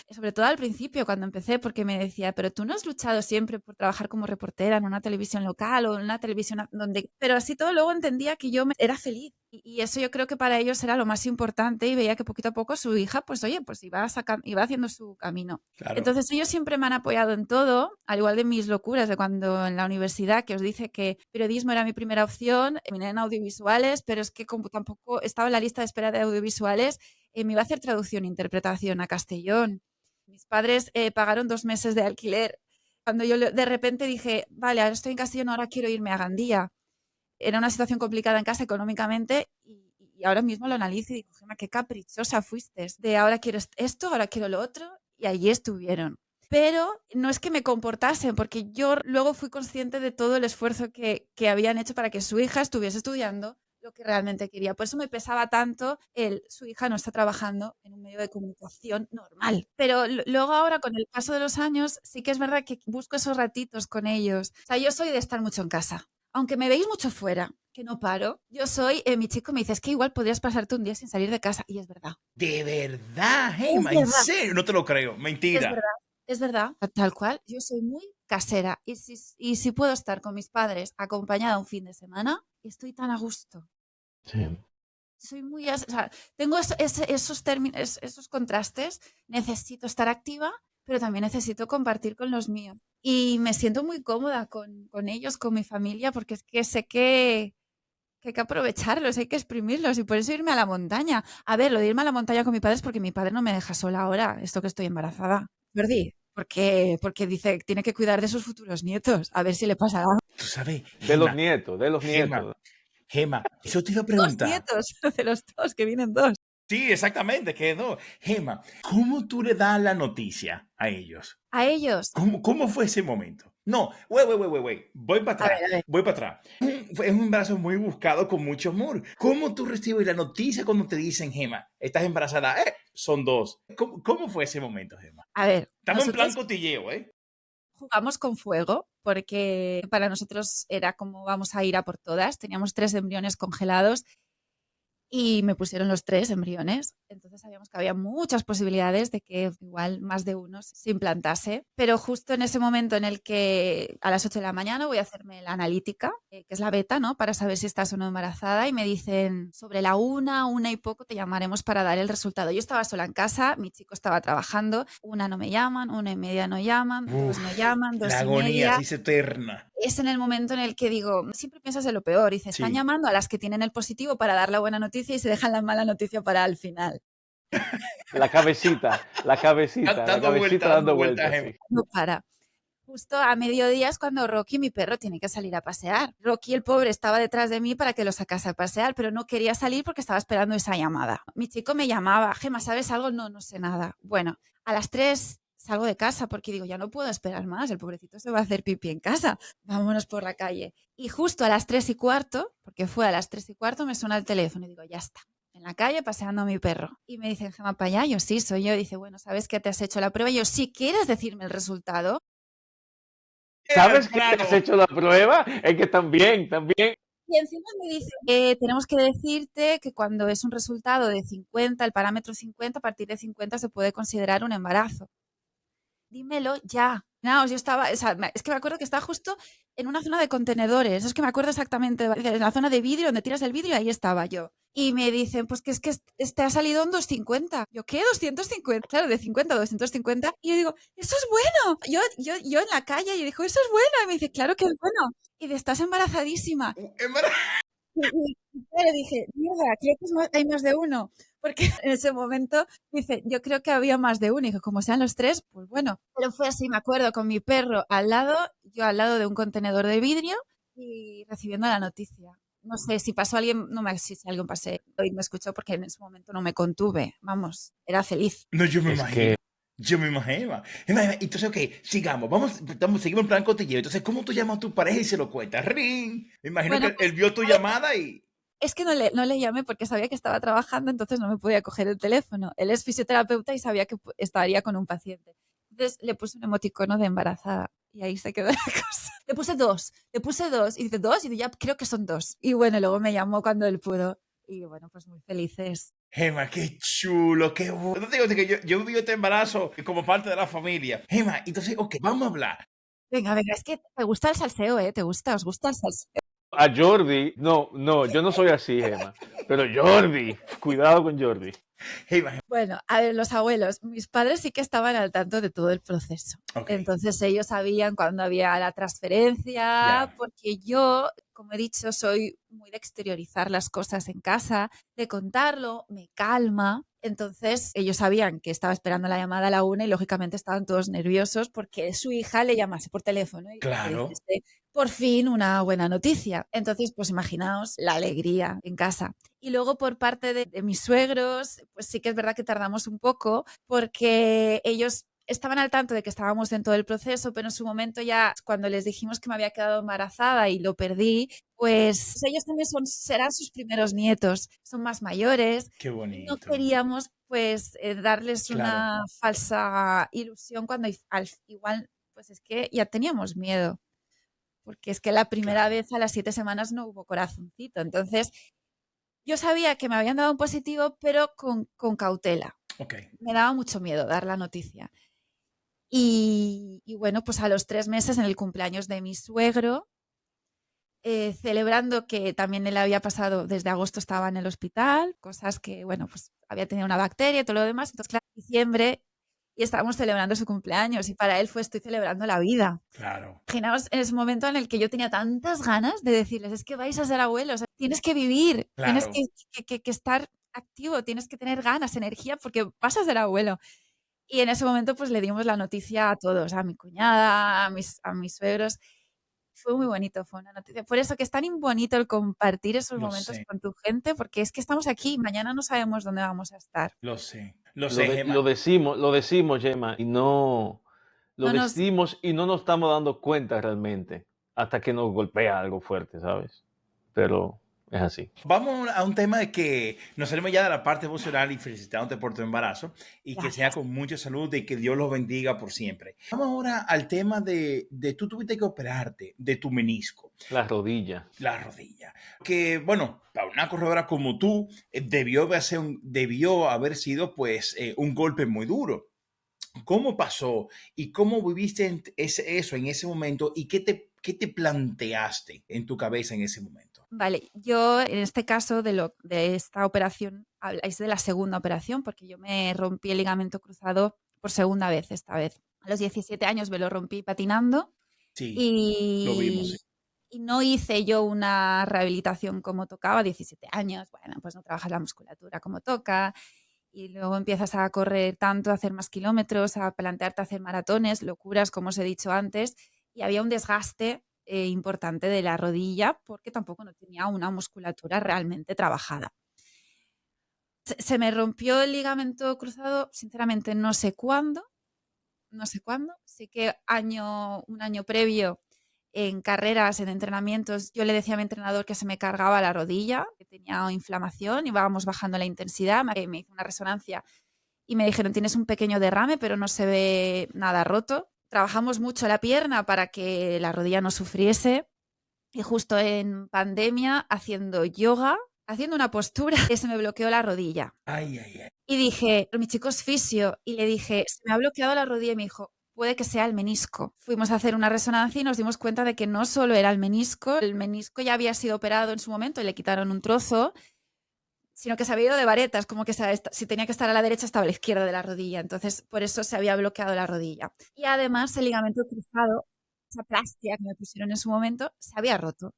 Sobre todo al principio, cuando empecé, porque me decía, pero tú no has luchado siempre por trabajar como reportera en una televisión local o en una televisión donde... Pero así todo luego entendía que yo era feliz. Y eso yo creo que para ellos era lo más importante y veía que poquito a poco su hija, pues oye, pues iba haciendo su camino. Claro. Entonces ellos siempre me han apoyado en todo, al igual de mis locuras de cuando en la universidad, que os dije que periodismo era mi primera opción, terminé en audiovisuales, pero es que como tampoco estaba en la lista de espera de audiovisuales, me iba a hacer traducción e interpretación a Castellón. Mis padres pagaron 2 meses de alquiler. Cuando yo de repente dije, vale, ahora estoy en Castellón, ahora quiero irme a Gandía. Era una situación complicada en casa económicamente y ahora mismo lo analizo y digo, Gemma, qué caprichosa fuiste. De ahora quiero esto, ahora quiero lo otro, y allí estuvieron. Pero no es que me comportasen, porque yo luego fui consciente de todo el esfuerzo que habían hecho para que su hija estuviese estudiando lo que realmente quería. Por eso me pesaba tanto su hija no está trabajando en un medio de comunicación normal. Pero luego ahora, con el paso de los años, sí que es verdad que busco esos ratitos con ellos. O sea, yo soy de estar mucho en casa. Aunque me veis mucho fuera, que no paro, yo soy, mi chico me dice, es que igual podrías pasarte un día sin salir de casa. Y es verdad. De verdad, Gema, en serio, no te lo creo, mentira. Es verdad, tal cual. Yo soy muy casera y si puedo estar con mis padres acompañada un fin de semana, estoy tan a gusto. Sí. Soy muy, o sea, tengo esos contrastes, necesito estar activa, pero también necesito compartir con los míos. Y me siento muy cómoda con ellos, con mi familia, porque es que sé que hay que aprovecharlos, hay que exprimirlos y por eso irme a la montaña. A ver, lo de irme a la montaña con mi padre es porque mi padre no me deja sola ahora, esto que estoy embarazada. Jordi, porque dice que tiene que cuidar de sus futuros nietos, a ver si le pasa algo. Tú sabes, De los nietos, de los Gema, nietos. Gema, eso te iba a 2 preguntar. nietos, de los 2, que vienen 2. Sí, exactamente, quedó. Gema, ¿cómo tú le das la noticia a ellos? A ellos. ¿Cómo fue ese momento? No, wait. Voy para atrás. A ver. Voy para atrás. Es un embarazo muy buscado con mucho amor. ¿Cómo tú recibes la noticia cuando te dicen, Gema, estás embarazada? Son 2. ¿Cómo fue ese momento, Gema? A ver. Estamos en plan cotilleo, ¿eh? Jugamos con fuego porque para nosotros era como vamos a ir a por todas. Teníamos 3 embriones congelados y me pusieron los 3 embriones. Entonces sabíamos que había muchas posibilidades de que igual más de uno se implantase. Pero justo en ese momento en el que a las 8 de la mañana voy a hacerme la analítica, que es la beta, ¿no? Para saber si estás o no embarazada. Y me dicen, sobre la 1 y poco te llamaremos para dar el resultado. Yo estaba sola en casa, mi chico estaba trabajando. 1 no me llaman, 1:30 no llaman, 2 no llaman, 2:30. La agonía se hizo eterna. es en el momento en el que digo, siempre piensas en lo peor, y dices, están Sí. llamando a las que tienen el positivo para dar la buena noticia y se dejan la mala noticia para el final. La cabecita, la cabecita, la Dando cabecita vueltas, dando dando vueltas, vueltas, Gemma. sí. No para. Justo a mediodía es cuando Rocky, mi perro, tiene que salir a pasear. Rocky, el pobre, estaba detrás de mí para que lo sacase a pasear, pero no quería salir porque estaba esperando esa llamada. Mi chico me llamaba, Gemma, ¿sabes algo? No, no sé nada. Bueno, a las 3 salgo de casa porque digo, ya no puedo esperar más, el pobrecito se va a hacer pipí en casa, vámonos por la calle. Y justo a las 3:15, porque fue a las 3:15, me suena el teléfono y digo, ya está. En la calle paseando a mi perro. Y me dicen, Gemma, para allá. Yo, sí, soy yo. Dice, bueno, ¿sabes que te has hecho la prueba? Y yo, si quieres decirme el resultado. ¿Sabes que te has Temprano. hecho la prueba? Es que también. Y encima me dice, tenemos que decirte que cuando es un resultado de 50, el parámetro 50, a partir de 50 se puede considerar un embarazo. Dímelo ya. No, yo estaba, o sea, es que me acuerdo que estaba justo en una zona de contenedores. Es que me acuerdo exactamente, en la zona de vidrio, donde tiras el vidrio, ahí estaba yo. Y me dicen, pues que es que te ha salido en 250. Yo, ¿qué? 250. Claro, de 50 a 250. Y yo digo, eso es bueno. Yo en la calle, y digo, eso es bueno. Y me dice, claro que es bueno. Y de, estás embarazadísima. Y claro, dije, mierda, creo que hay más de uno. Porque en ese momento dice, yo creo que había más de uno. Y que como sean los 3, pues bueno. Pero fue así, me acuerdo, con mi perro al lado, yo al lado de un contenedor de vidrio y recibiendo la noticia. No sé si pasó alguien, no me sé si alguien pasé y me escuchó porque en ese momento no me contuve. Vamos, era feliz. No, yo me Es imagino. que Yo me imagino. Entonces, ok, sigamos. Seguimos en plan cotilleo. Entonces, ¿cómo tú llamas a tu pareja y se lo cuentas? ¡Ring! Me imagino Bueno, que pues él vio tu llamada y... es que no le llamé porque sabía que estaba trabajando, entonces no me podía coger el teléfono. Él es fisioterapeuta y sabía que estaría con un paciente. Entonces le puse un emoticono de embarazada y ahí se quedó la cosa. Le puse dos. Y dice, ¿dos? Y dice, ya creo que son 2. Y bueno, luego me llamó cuando él pudo. Y bueno, pues muy felices. Gemma, qué chulo, qué bueno. No te digo que yo viví este embarazo como parte de la familia. Gemma, entonces, ok, vamos a hablar. Venga, es que te gusta el salseo, ¿eh? ¿Os gusta el salseo? a Jordi, no, yo no soy así, Gemma. Pero Jordi, cuidado con Jordi. Gemma, Bueno, a ver, los abuelos, mis padres sí que estaban al tanto de todo el proceso. ok, Entonces ellos sabían cuándo había la transferencia, ya, porque yo, como he dicho, soy muy de exteriorizar las cosas en casa, de contarlo, me calma. Entonces ellos sabían que estaba esperando la llamada a la 1 y lógicamente estaban todos nerviosos porque su hija le llamase por teléfono y le claro. dijese por fin una buena noticia. Entonces, pues imaginaos la alegría en casa. Y luego por parte de mis suegros, pues sí que es verdad que tardamos un poco porque ellos estaban al tanto de que estábamos en todo el proceso, pero en su momento ya cuando les dijimos que me había quedado embarazada y lo perdí, pues ellos también serán sus primeros nietos, son más mayores Qué y no bonito. queríamos pues darles Claro, una falsa ilusión cuando igual pues es que ya teníamos miedo. Porque es que la primera claro. vez a las 7 semanas no hubo corazoncito. Entonces, yo sabía que me habían dado un positivo, pero con cautela. Ok, Me daba mucho miedo dar la noticia. Y bueno, pues a los 3 meses, en el cumpleaños de mi suegro, celebrando que también él había pasado, desde agosto estaba en el hospital, cosas que, bueno, pues había tenido una bacteria y todo lo demás. Entonces, claro, en diciembre y estábamos celebrando su cumpleaños y para él fue estoy celebrando la vida. claro, Imaginaos ese momento en el que yo tenía tantas ganas de decirles, es que vais a ser abuelos, tienes que vivir, tienes claro. que estar activo, tienes que tener ganas, energía, porque vas a ser abuelo. Y en ese momento pues le dimos la noticia a todos, a mi cuñada, a mis suegros. Fue muy bonito, fue una noticia. Por eso que es tan bonito el compartir esos Lo momentos sé, con tu gente, porque es que estamos aquí, mañana no sabemos dónde vamos a estar. lo sé, Lo Gemma. decimos, Gemma, y no, lo No nos, decimos y no nos estamos dando cuenta realmente hasta que nos golpea algo fuerte, ¿sabes? Pero es así. Vamos a un tema de que nos salimos ya de la parte emocional y felicitándote por tu embarazo y que sea gracias. con mucha salud y que Dios los bendiga por siempre. Vamos ahora al tema de tú tuviste que operarte de tu menisco, La rodilla. la rodilla. Que bueno, para una corredora como tú, debió haber sido pues un golpe muy duro. ¿Cómo pasó y cómo viviste eso en ese momento y qué te planteaste en tu cabeza en ese momento? Vale, yo en este caso de esta operación, habláis de la segunda operación, porque yo me rompí el ligamento cruzado por segunda vez esta vez. A los 17 años me lo rompí patinando Sí, lo vimos, sí. Y no hice yo una rehabilitación como tocaba, 17 años, bueno, pues no trabajas la musculatura como toca, y luego empiezas a correr tanto, a hacer más kilómetros, a plantearte hacer maratones, locuras, como os he dicho antes, y había un desgaste importante de la rodilla porque tampoco no tenía una musculatura realmente trabajada. Se me rompió el ligamento cruzado, sinceramente no sé cuándo, sé que un año previo en carreras, en entrenamientos, yo le decía a mi entrenador que se me cargaba la rodilla, que tenía inflamación, y íbamos bajando la intensidad, me hizo una resonancia y me dijeron, tienes un pequeño derrame, pero no se ve nada roto. Trabajamos mucho la pierna para que la rodilla no sufriese, y justo en pandemia, haciendo yoga, haciendo una postura, que se me bloqueó la rodilla. Ay, ay, ay. Y dije, mi chico es fisio, y le dije, se me ha bloqueado la rodilla, y me dijo, puede que sea el menisco. Fuimos a hacer una resonancia y nos dimos cuenta de que no solo era el menisco ya había sido operado en su momento y le quitaron un trozo, sino que se había ido de varetas, como que si tenía que estar a la derecha estaba a la izquierda de la rodilla, entonces por eso se había bloqueado la rodilla. Y además el ligamento cruzado, esa plastia que me pusieron en su momento, se había roto.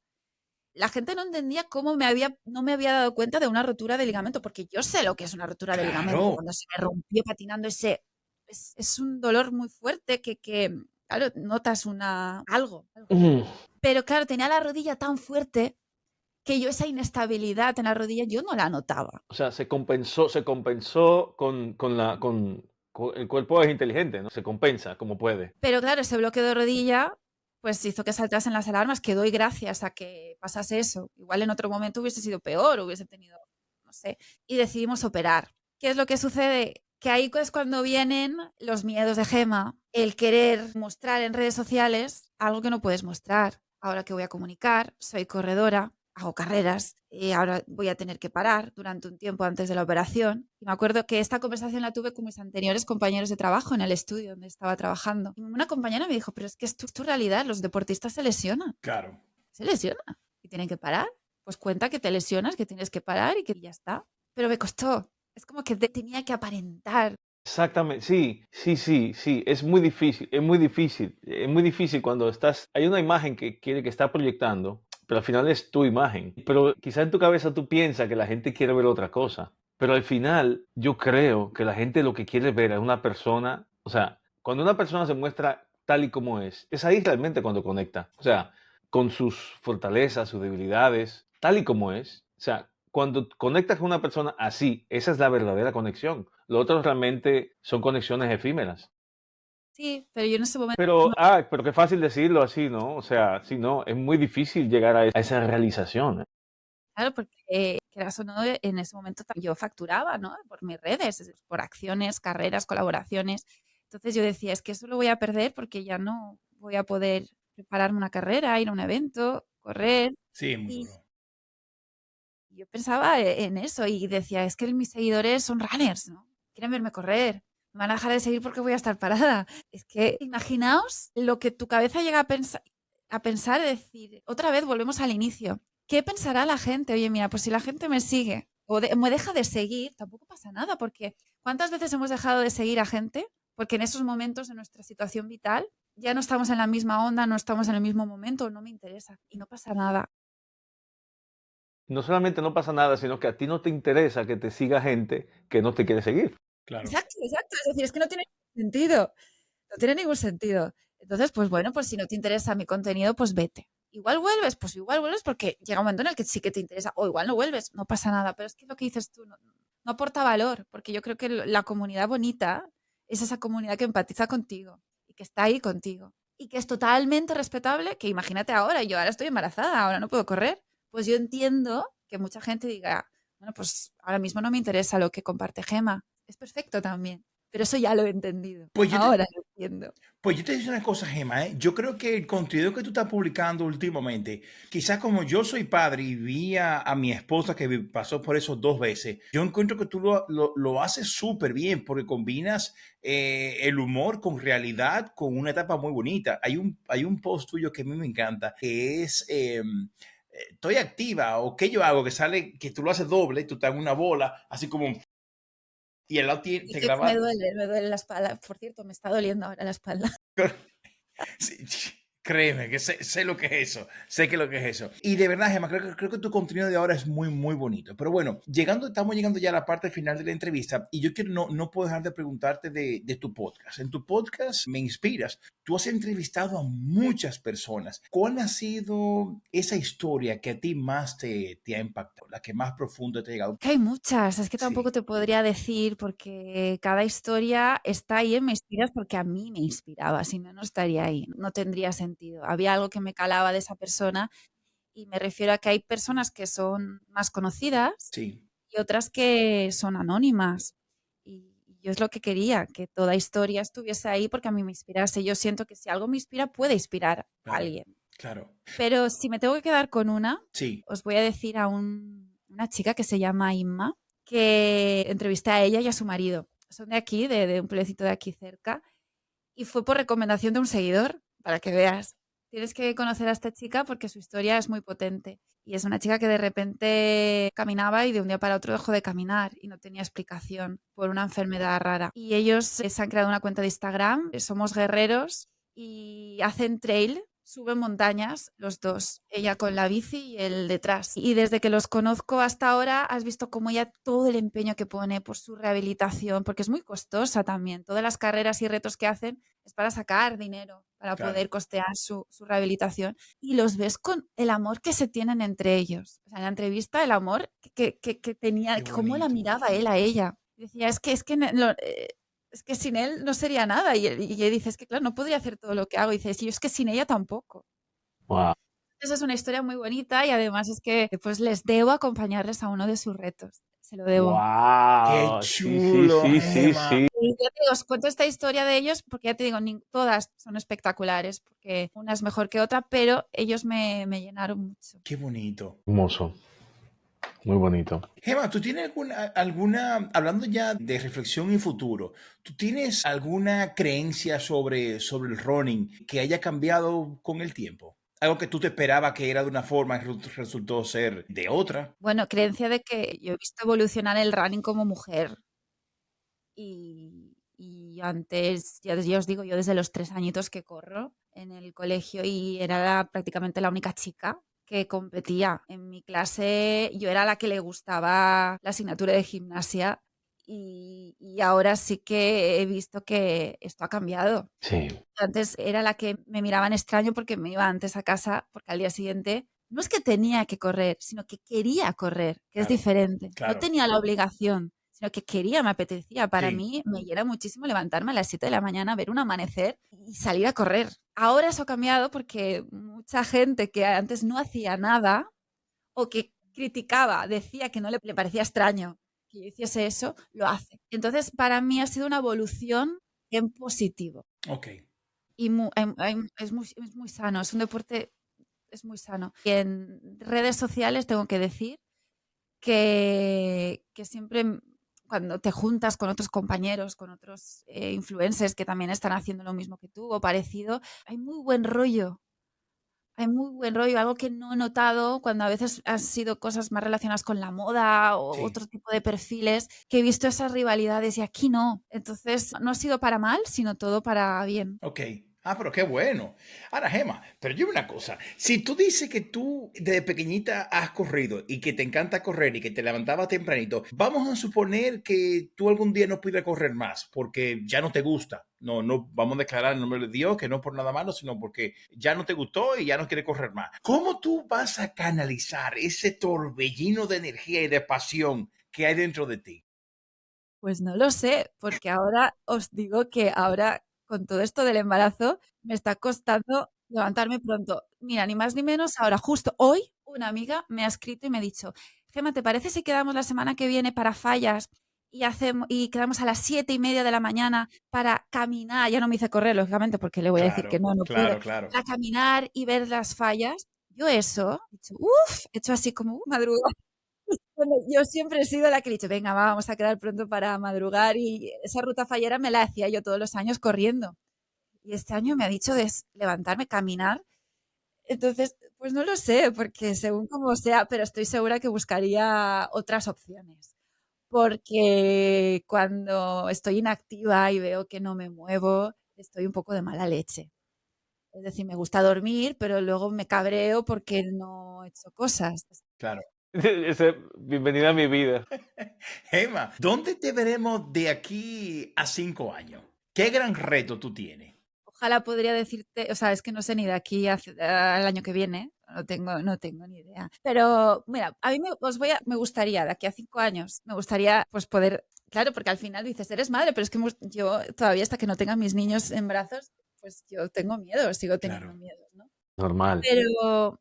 La gente no entendía cómo no me había dado cuenta de una rotura de ligamento, porque yo sé lo que es una rotura de ligamento. Claro. Cuando se me rompió patinando es un dolor muy fuerte que claro, notas algo. Pero claro, tenía la rodilla tan fuerte que yo esa inestabilidad en la rodilla yo no la notaba. O sea, se compensó con el cuerpo es inteligente, ¿no? Se compensa como puede. Pero claro, ese bloqueo de rodilla pues hizo que saltasen las alarmas, que doy gracias a que pasase eso. Igual en otro momento hubiese sido peor, hubiese tenido, no sé. Y decidimos operar. ¿Qué es lo que sucede? Que ahí es cuando vienen los miedos de Gemma, el querer mostrar en redes sociales algo que no puedes mostrar. Ahora que voy a comunicar, soy corredora, hago carreras, y ahora voy a tener que parar durante un tiempo antes de la operación. Y me acuerdo que esta conversación la tuve con mis anteriores compañeros de trabajo en el estudio donde estaba trabajando. Y una compañera me dijo, pero es que es tu realidad, los deportistas se lesionan. Claro. Se lesionan y tienen que parar. Pues cuenta que te lesionas, que tienes que parar y que ya está. Pero me costó. Es como que tenía que aparentar. Exactamente, sí, es muy difícil, es muy difícil cuando hay una imagen que está proyectando, pero al final es tu imagen, pero quizá en tu cabeza tú piensas que la gente quiere ver otra cosa, pero al final yo creo que la gente lo que quiere ver es una persona, o sea, cuando una persona se muestra tal y como es ahí realmente cuando conecta, o sea, con sus fortalezas, sus debilidades, tal y como es, o sea, cuando conectas con una persona así, esa es la verdadera conexión. Lo otro realmente son conexiones efímeras. Sí, pero yo en ese momento... Pero qué fácil decirlo así, ¿no? O sea, sí, no, es muy difícil llegar a esa realización. Claro, porque quieras o no, en ese momento yo facturaba, ¿no? Por mis redes, por acciones, carreras, colaboraciones. Entonces yo decía, es que eso lo voy a perder porque ya no voy a poder prepararme una carrera, ir a un evento, correr. Sí, muy Y duro. yo pensaba en eso y decía, es que mis seguidores son runners, ¿no? Quieren verme correr. Me van a dejar de seguir porque voy a estar parada. Es que imaginaos lo que tu cabeza llega a pensar, decir, otra vez volvemos al inicio. ¿Qué pensará la gente? Oye, mira, pues si la gente me sigue o me deja de seguir, tampoco pasa nada, porque ¿cuántas veces hemos dejado de seguir a gente? Porque en esos momentos de nuestra situación vital ya no estamos en la misma onda, no estamos en el mismo momento, no me interesa y no pasa nada. No solamente no pasa nada, sino que a ti no te interesa que te siga gente que no te quiere seguir. Claro. Exacto. Es decir, es que no tiene ningún sentido. No tiene ningún sentido. Entonces, pues bueno, pues si no te interesa mi contenido, pues vete. Igual vuelves, pues igual vuelves porque llega un momento en el que sí que te interesa, o igual no vuelves, no pasa nada. Pero es que lo que dices tú no aporta valor, porque yo creo que la comunidad bonita es esa comunidad que empatiza contigo y que está ahí contigo. Y que es totalmente respetable, que imagínate ahora, yo ahora estoy embarazada, ahora no puedo correr. Pues yo entiendo que mucha gente diga, bueno, pues ahora mismo no me interesa lo que comparte Gemma. Es perfecto también. Pero eso ya lo he entendido. Pues yo te, Ahora lo entiendo. Pues yo te digo una cosa, Gemma, ¿eh? Yo creo que el contenido que tú estás publicando últimamente, quizás como yo soy padre y vi a mi esposa que pasó por eso 2 veces, yo encuentro que tú lo haces súper bien porque combinas el humor con realidad, con una etapa muy bonita. Hay un post tuyo que a mí me encanta, que es... estoy activa o qué yo hago, que sale, que tú lo haces doble, tú estás en una bola, así como y al lado Y te que graba. me duele la espalda. Por cierto, me está doliendo ahora la espalda. Sí, Créeme, que sé lo que es eso. Sé que lo que es eso. Y de verdad, Gemma, creo que tu contenido de ahora es muy, muy bonito. Pero bueno, estamos llegando ya a la parte final de la entrevista y yo no puedo dejar de preguntarte de tu podcast. En tu podcast me inspiras. Tú has entrevistado a muchas personas. ¿Cuál ha sido esa historia que a ti más te ha impactado, la que más profundo te ha llegado? Que hay muchas, es que tampoco Sí, te podría decir porque cada historia está ahí en Me Inspiras porque a mí me inspiraba, si no, no estaría ahí, no tendría sentido. Había algo que me calaba de esa persona y me refiero a que hay personas que son más conocidas sí, y otras que son anónimas. Y yo es lo que quería, que toda historia estuviese ahí porque a mí me inspirase. Yo siento que si algo me inspira, puede inspirar a claro, alguien. claro. Pero si me tengo que quedar con una, Sí, os voy a decir a una chica que se llama Inma, que entrevisté a ella y a su marido. Son de aquí, de un pueblecito de aquí cerca, y fue por recomendación de un seguidor, para que veas. Tienes que conocer a esta chica porque su historia es muy potente. Y es una chica que de repente caminaba y de un día para otro dejó de caminar y no tenía explicación por una enfermedad rara. Y ellos se han creado una cuenta de Instagram, Somos Guerreros, y hacen trail, suben montañas los dos, ella con la bici y él detrás. Y desde que los conozco hasta ahora, has visto cómo ella todo el empeño que pone por su rehabilitación, porque es muy costosa también. Todas las carreras y retos que hacen es para sacar dinero, para claro. poder costear su rehabilitación. Y los ves con el amor que se tienen entre ellos. O sea, en la entrevista, el amor que tenía, Qué que cómo la bonito. miraba él a ella. Decía, es que sin él no sería nada. Y él dice, es que claro, no podría hacer todo lo que hago. Y dice, sí, yo es que sin ella tampoco. Wow. Esa es una historia muy bonita y además es que pues les debo acompañarles a uno de sus retos. Se lo debo. Qué Wow. Sí, sí, chulo, sí, sí, Gemma. sí. Y ya te digo, os cuento esta historia de ellos porque ya te digo, todas son espectaculares, porque una es mejor que otra, pero ellos me llenaron mucho. Qué bonito. Hermoso. Muy bonito. Gemma, ¿tú tienes hablando ya de reflexión y futuro, ¿tú tienes alguna creencia sobre el running que haya cambiado con el tiempo? Algo que tú te esperabas que era de una forma y resultó ser de otra. Bueno, creencia de que yo he visto evolucionar el running como mujer y antes, ya os digo, yo desde los 3 añitos que corro en el colegio y era prácticamente la única chica que competía. En mi clase yo era la que le gustaba la asignatura de gimnasia y ahora sí que he visto que esto ha cambiado. Sí. Antes era la que me miraban extraño porque me iba antes a casa, porque al día siguiente no es que tenía que correr, sino que quería correr, que es Claro, diferente. No claro. tenía la obligación, sino que quería, me apetecía. Para Sí, mí me llena muchísimo levantarme a las 7 de la mañana, ver un amanecer y salir a correr. Ahora eso ha cambiado porque mucha gente que antes no hacía nada o que criticaba, decía que no le parecía extraño que yo hiciese eso, lo hace. Entonces, para mí ha sido una evolución en positivo. ok. Y es muy sano, es un deporte, es muy sano. Y en redes sociales tengo que decir que siempre cuando te juntas con otros compañeros, con otros influencers que también están haciendo lo mismo que tú o parecido, hay muy buen rollo. Hay muy buen rollo, algo que no he notado cuando a veces han sido cosas más relacionadas con la moda o Sí, otro tipo de perfiles, que he visto esas rivalidades y aquí no. Entonces, no ha sido para mal, sino todo para bien. ok. Ah, pero qué bueno. Ahora, Gemma, pero yo una cosa. Si tú dices que tú desde pequeñita has corrido y que te encanta correr y que te levantabas tempranito, vamos a suponer que tú algún día no puedas correr más porque ya no te gusta. No, no, vamos a declarar en nombre de Dios que no por nada malo, sino porque ya no te gustó y ya no quieres correr más. ¿Cómo tú vas a canalizar ese torbellino de energía y de pasión que hay dentro de ti? Pues no lo sé, porque ahora os digo que ahora con todo esto del embarazo me está costando levantarme pronto. Mira, ni más ni menos, ahora justo hoy una amiga me ha escrito y me ha dicho, Gemma, ¿te parece si quedamos la semana que viene para Fallas y quedamos a las 7:30 de la mañana para caminar? Ya no me hice correr, lógicamente, porque le voy a decir que Claro, no, no puedo. claro, claro. Para caminar y ver las fallas. Yo eso, he dicho, uff, he hecho así como madrugada. Bueno, yo siempre he sido la que he dicho, venga, vamos a quedar pronto para madrugar y esa ruta fallera me la hacía yo todos los años corriendo. Y este año me ha dicho de levantarme, caminar. Entonces, pues no lo sé, porque según como sea, pero estoy segura que buscaría otras opciones. Porque cuando estoy inactiva y veo que no me muevo, estoy un poco de mala leche. Es decir, me gusta dormir, pero luego me cabreo porque no he hecho cosas. Claro. Bienvenida a mi vida. Gemma, ¿dónde te veremos de aquí a 5 años? ¿Qué gran reto tú tienes? Ojalá podría decirte, o sea, es que no sé ni de aquí al año que viene, no tengo ni idea. Pero mira, a mí me gustaría, de aquí a 5 años, me gustaría pues poder, claro, porque al final dices, eres madre, pero es que yo todavía hasta que no tenga mis niños en brazos, pues yo tengo miedo, sigo teniendo Claro. miedo, ¿no? Normal. Pero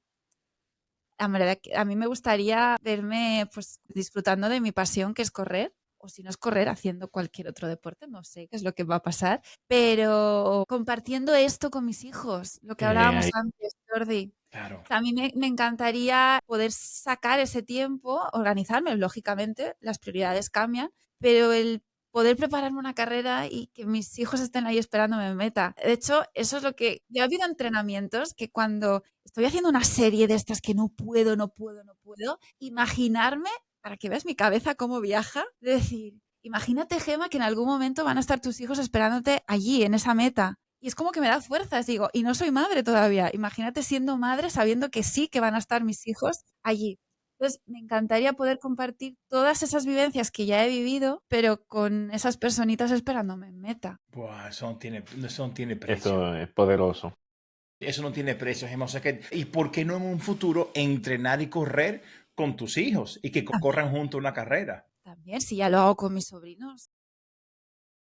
la verdad que a mí me gustaría verme pues disfrutando de mi pasión, que es correr, o si no es correr, haciendo cualquier otro deporte, no sé qué es lo que va a pasar, pero compartiendo esto con mis hijos, lo que Qué bien hablábamos ahí. antes, Jordi. Claro. O sea, a mí me encantaría poder sacar ese tiempo, organizarme, lógicamente, las prioridades cambian, pero el poder prepararme una carrera y que mis hijos estén ahí esperándome en meta. De hecho, eso es lo que... Yo ha habido entrenamientos que cuando estoy haciendo una serie de estas que no puedo, imaginarme, para que veas mi cabeza cómo viaja, de decir, imagínate, Gema, que en algún momento van a estar tus hijos esperándote allí, en esa meta. Y es como que me da fuerzas, digo, y no soy madre todavía. Imagínate siendo madre sabiendo que sí que van a estar mis hijos allí. Entonces, me encantaría poder compartir todas esas vivencias que ya he vivido, pero con esas personitas esperándome en meta. Buah, eso no tiene precio. Eso es poderoso. Eso no tiene precio, Gemma. O sea ¿y por qué no en un futuro entrenar y correr con tus hijos y que corran juntos una carrera? También, si ya lo hago con mis sobrinos.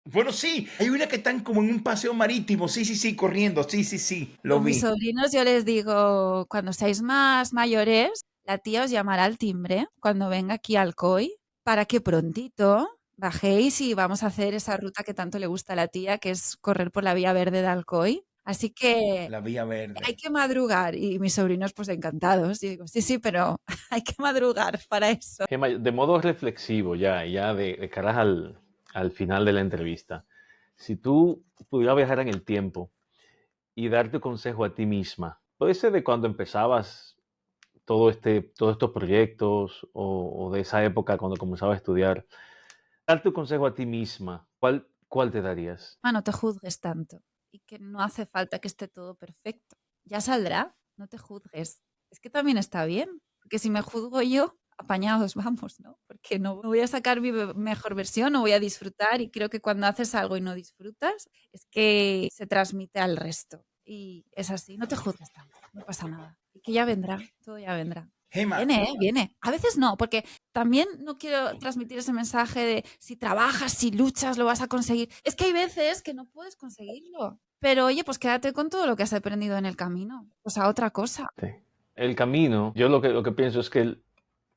Bueno, sí, hay una que están como en un paseo marítimo. Sí, sí, sí, corriendo. Sí, sí, sí, lo Con mis vi. sobrinos yo les digo, cuando seáis más mayores, la tía os llamará al timbre cuando venga aquí al COI para que prontito bajéis y vamos a hacer esa ruta que tanto le gusta a la tía, que es correr por la vía verde de Alcoy. Así que La vía hay verde. que madrugar y mis sobrinos pues encantados. Y digo, sí, sí, pero hay que madrugar para eso. Gemma, de modo reflexivo ya de cara al final de la entrevista, si tú pudieras viajar en el tiempo y darte consejo a ti misma, puede ser de cuando empezabas todos estos proyectos o de esa época cuando comenzabas a estudiar, darte un consejo a ti misma, ¿cuál te darías? No te juzgues tanto y que no hace falta que esté todo perfecto. Ya saldrá, no te juzgues. Es que también está bien, porque si me juzgo yo, apañados vamos, ¿no? Porque no voy a sacar mi mejor versión, no voy a disfrutar y creo que cuando haces algo y no disfrutas, es que se transmite al resto. Y es así, no te juzgues tanto, no pasa nada. Y que ya vendrá, todo ya vendrá. Gemma, Viene, ¿eh? Viene. A veces no, porque también no quiero transmitir ese mensaje de si trabajas, si luchas, lo vas a conseguir. Es que hay veces que no puedes conseguirlo. Pero oye, pues quédate con todo lo que has aprendido en el camino. O sea, otra cosa. Sí. El camino, yo lo que pienso es que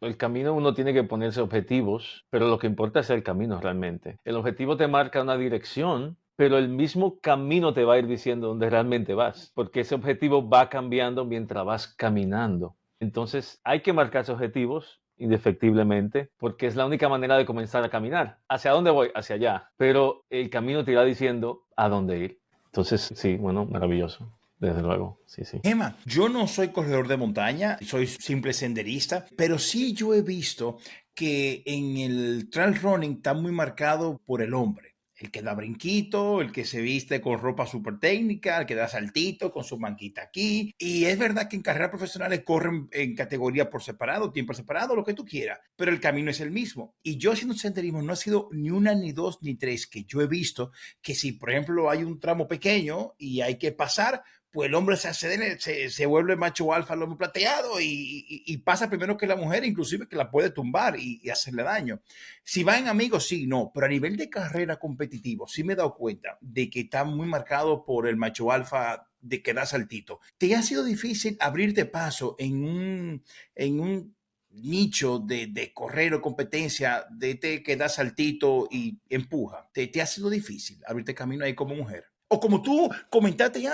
el camino uno tiene que ponerse objetivos, pero lo que importa es el camino realmente. El objetivo te marca una dirección, pero el mismo camino te va a ir diciendo dónde realmente vas, porque ese objetivo va cambiando mientras vas caminando. Entonces hay que marcarse objetivos indefectiblemente, porque es la única manera de comenzar a caminar. ¿Hacia dónde voy? Hacia allá. Pero el camino te irá diciendo a dónde ir. Entonces, sí, bueno, maravilloso. Desde luego, sí, sí. Gemma, yo no soy corredor de montaña, soy simple senderista, pero sí yo he visto que en el trail running está muy marcado por el hombre. El que da brinquito, el que se viste con ropa súper técnica, el que da saltito con su manguita aquí. Y es verdad que en carreras profesionales corren en categoría por separado, tiempo separado, lo que tú quieras, pero el camino es el mismo. Y yo haciendo senderismo no ha sido ni una, ni dos, ni tres que yo he visto que si, por ejemplo, hay un tramo pequeño y hay que pasar, pues el hombre se vuelve macho alfa, el hombre plateado y pasa primero que la mujer, inclusive que la puede tumbar y hacerle daño. Si va en amigos, sí, no, pero a nivel de carrera competitivo, sí me he dado cuenta de que está muy marcado por el macho alfa de que da saltito. ¿Te ha sido difícil abrirte paso en un nicho de correr o competencia de que da saltito y empuja? ¿Te ha sido difícil abrirte camino ahí como mujer? O como tú comentaste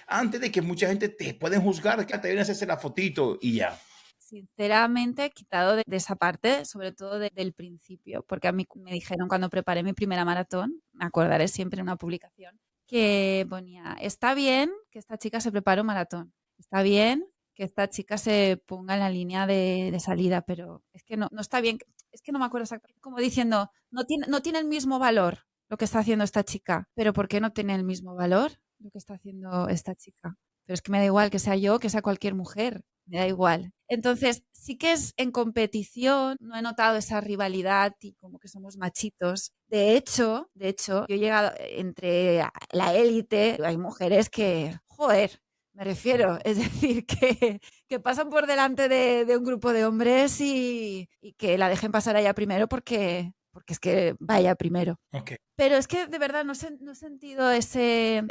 antes de que mucha gente te pueden juzgar, que te vienen a hacerse la fotito y ya. Sinceramente, quitado de esa parte, sobre todo del principio, porque a mí me dijeron cuando preparé mi primera maratón, me acordaré siempre en una publicación, que ponía, está bien que esta chica se prepare un maratón, está bien que esta chica se ponga en la línea de salida, pero es que no está bien, es que no me acuerdo exactamente, como diciendo, no tiene el mismo valor lo que está haciendo esta chica, pero ¿por qué no tiene el mismo valor lo que está haciendo esta chica? pero es que me da igual que sea yo, que sea cualquier mujer, me da igual. Entonces, sí que es en competición, no he notado esa rivalidad y como que somos machitos. De hecho, yo he llegado entre la élite, hay mujeres que, joder, me refiero, es decir, que pasan por delante de un grupo de hombres y que la dejen pasar allá primero porque es que vaya primero. Ok. Pero es que de verdad no he sentido ese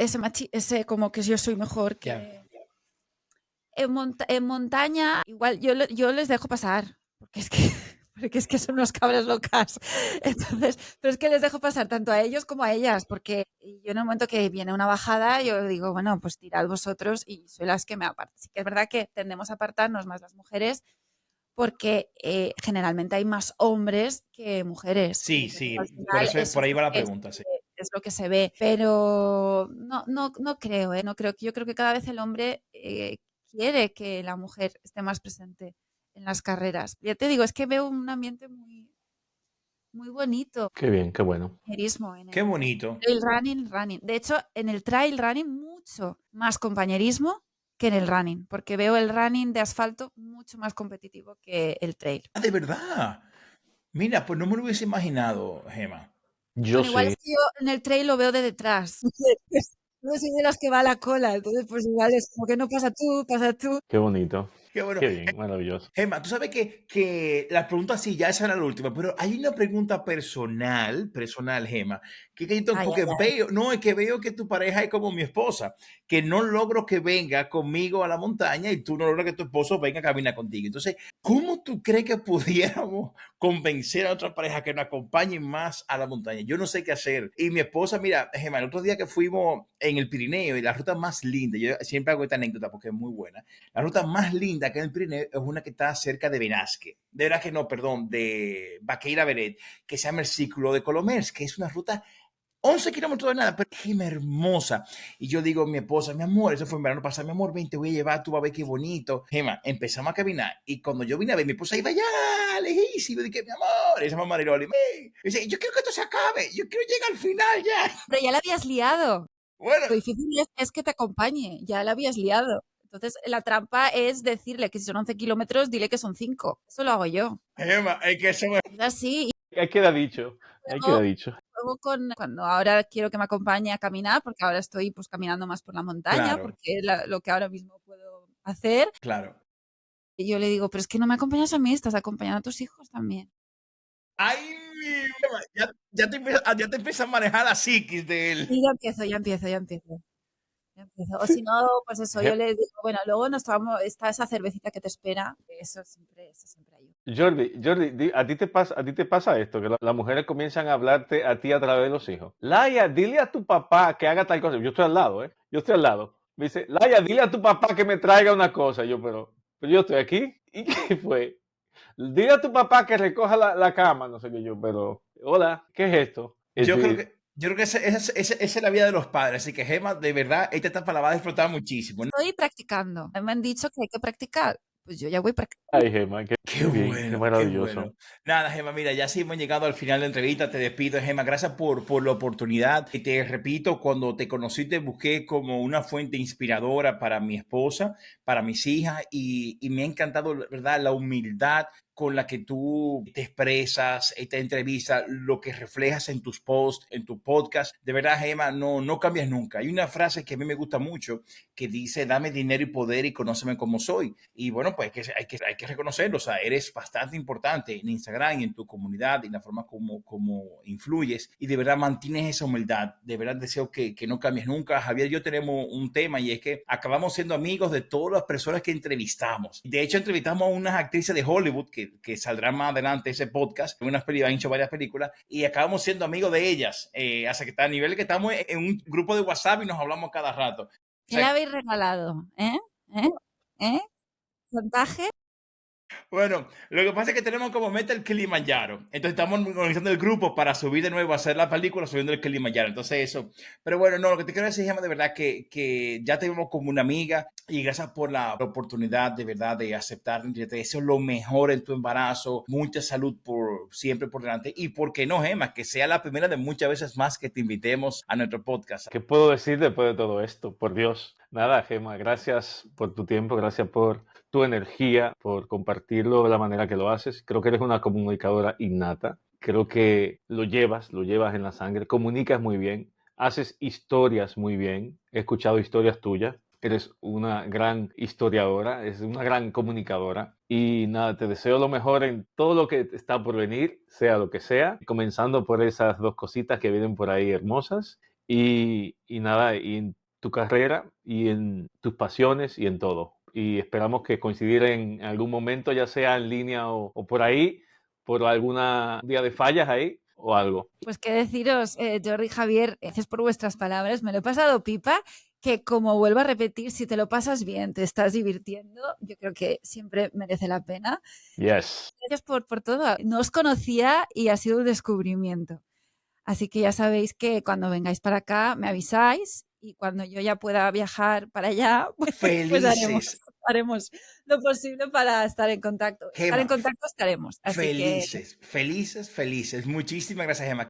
como que yo soy mejor que... Ya. En montaña, igual yo les dejo pasar, porque es que, porque es que son unas cabras locas. Entonces, pero es que les dejo pasar tanto a ellos como a ellas, porque yo en el momento que viene una bajada, yo digo, bueno, pues tirad vosotros y soy las que me aparto. Sí que es verdad que tendemos a apartarnos más las mujeres, porque generalmente hay más hombres que mujeres. Sí, Entonces, al sí, por final, eso eso por ahí va la es, pregunta, sí. es lo que se ve. Pero no creo, ¿eh? No creo. Yo creo que cada vez el hombre quiere que la mujer esté más presente en las carreras. Ya te digo, es que veo un ambiente muy, muy bonito. Qué bien, qué bueno. Compañerismo en Qué el bonito. trail running. De hecho, en el trail running mucho más compañerismo que en el running, porque veo el running de asfalto mucho más competitivo que el trail. Ah, de verdad. Mira, pues no me lo hubiese imaginado, Gema. Yo Bueno, igual sí. es que yo en el trail lo veo de detrás. No soy de las que va a la cola, entonces pues igual es como que no pasa tú, pasa tú. Qué bonito. Qué bueno. Qué bien, maravilloso. Gemma, tú sabes que las preguntas sí, ya esa era la última, pero hay una pregunta personal, Gemma, Ay, porque ay, ay. veo, no, es que veo que tu pareja es como mi esposa, que no logro que venga conmigo a la montaña y tú no logras que tu esposo venga a caminar contigo. Entonces, ¿cómo tú crees que pudiéramos convencer a otra pareja que nos acompañen más a la montaña? Yo no sé qué hacer. Y mi esposa, mira, Gemma, el otro día que fuimos en el Pirineo y la ruta más linda, yo siempre hago esta anécdota porque es muy buena. La ruta más linda que en el Pirineo es una que está cerca de Benasque. De verdad que no, perdón, de Baqueira Beret, que se llama el Círculo de Colomers, que es una ruta 11 kilómetros de nada, pero es hermosa. Y yo digo a mi esposa, mi amor, eso fue en verano pasado, mi amor, ven, te voy a llevar, tú vas a ver qué bonito. Gema, empezamos a caminar y cuando yo vine a ver, mi esposa iba ya lejísimo. Dije, mi amor, esa mamá Mariloli, dice, yo quiero que esto se acabe, yo quiero llegar al final ya. Pero ya la habías liado. Bueno, Lo difícil es que te acompañe, ya la habías liado. Entonces, la trampa es decirle que si son 11 kilómetros, dile que son 5. Eso lo hago yo. Gema, es que eso me... Es así. Ahí queda dicho. Ahí queda Luego, dicho. cuando ahora quiero que me acompañe a caminar, porque ahora estoy pues caminando más por la montaña, Claro, porque es lo que ahora mismo puedo hacer. claro. Y yo le digo, pero es que no me acompañas a mí, estás acompañando a tus hijos también. Ay, Gema, ya te empieza a manejar la psiquis de él. Y ya empiezo. O si no, pues eso, yo Je- le digo, bueno, luego nos tomamos, está esa cervecita que te espera, que eso siempre ayuda. Jordi, a ti te pasa esto, que las mujeres comienzan a hablarte a ti a través de los hijos. Laia, dile a tu papá que haga tal cosa. Yo estoy al lado, ¿eh? Yo estoy al lado. Me dice, Laia, dile a tu papá que me traiga una cosa. Yo, pero yo estoy aquí. ¿Y qué fue? Dile a tu papá que recoja la cama. No sé qué yo, pero, hola, ¿qué es esto? Es decir, Yo creo que esa es la vida de los padres. Así que, Gema, de verdad, esta etapa la va a disfrutar muchísimo. Estoy practicando. Me han dicho que hay que practicar. Pues yo ya voy practicando. ay, Gemma, qué Qué bien, qué bueno, qué maravilloso. bueno. Nada, Gema, mira, ya sí hemos llegado al final de la entrevista. Te despido, Gema. Gracias por la oportunidad. Y te repito, cuando te conocí, te busqué como una fuente inspiradora para mi esposa, para mis hijas. Y me ha encantado, ¿verdad?, la humildad con la que tú te expresas, esta entrevista, lo que reflejas en tus posts, en tu podcast. De verdad, Gema, no cambias nunca. Hay una frase que a mí me gusta mucho que dice, dame dinero y poder y conóceme como soy. Y bueno, pues hay que reconocerlo. O sea, eres bastante importante en Instagram y en tu comunidad y en la forma como influyes. Y de verdad mantienes esa humildad. De verdad deseo que no cambies nunca. Javier y yo tenemos un tema y es que acabamos siendo amigos de todas las personas que entrevistamos. De hecho, entrevistamos a unas actrices de Hollywood que saldrán más adelante ese podcast. Han hecho varias películas y acabamos siendo amigos de ellas. Hasta que está a nivel que estamos en un grupo de WhatsApp y nos hablamos cada rato. O ¿Qué le sea, habéis regalado? ¿Eh? ¿Eh? ¿Eh? ¿Chantaje? Bueno, lo que pasa es que tenemos como meta el Kilimanjaro. Entonces estamos organizando el grupo para subir de nuevo a hacer la película subiendo el Kilimanjaro. Entonces eso. Pero bueno, no, lo que te quiero decir, Gemma, de verdad que ya te vemos como una amiga y gracias por la oportunidad de verdad de aceptar. Yo te deseo lo mejor en tu embarazo, mucha salud por siempre por delante y por qué no, Gemma, que sea la primera de muchas veces más que te invitemos a nuestro podcast. ¿Qué puedo decir después de todo esto? Por Dios. Nada, Gemma, gracias por tu tiempo, gracias por tu energía, por compartirlo de la manera que lo haces. Creo que eres una comunicadora innata. Creo que lo llevas en la sangre. Comunicas muy bien, haces historias muy bien. He escuchado historias tuyas. Eres una gran historiadora, eres una gran comunicadora. Y nada, te deseo lo mejor en todo lo que está por venir, sea lo que sea, comenzando por esas dos cositas que vienen por ahí hermosas. Y nada, y en tu carrera y en tus pasiones y en todo. Y esperamos que coincidir en algún momento, ya sea en línea o por ahí, por alguna día de fallas ahí o algo. Pues qué deciros, Jordi y Javier, gracias por vuestras palabras. Me lo he pasado pipa, que como vuelvo a repetir, si te lo pasas bien, te estás divirtiendo, yo creo que siempre merece la pena. Yes. Gracias por todo. No os conocía y ha sido un descubrimiento. Así que ya sabéis que cuando vengáis para acá me avisáis y cuando yo ya pueda viajar para allá, pues haremos lo posible para estar en contacto. Gemma, Estar en contacto estaremos. Así felices. Muchísimas gracias, Gemma.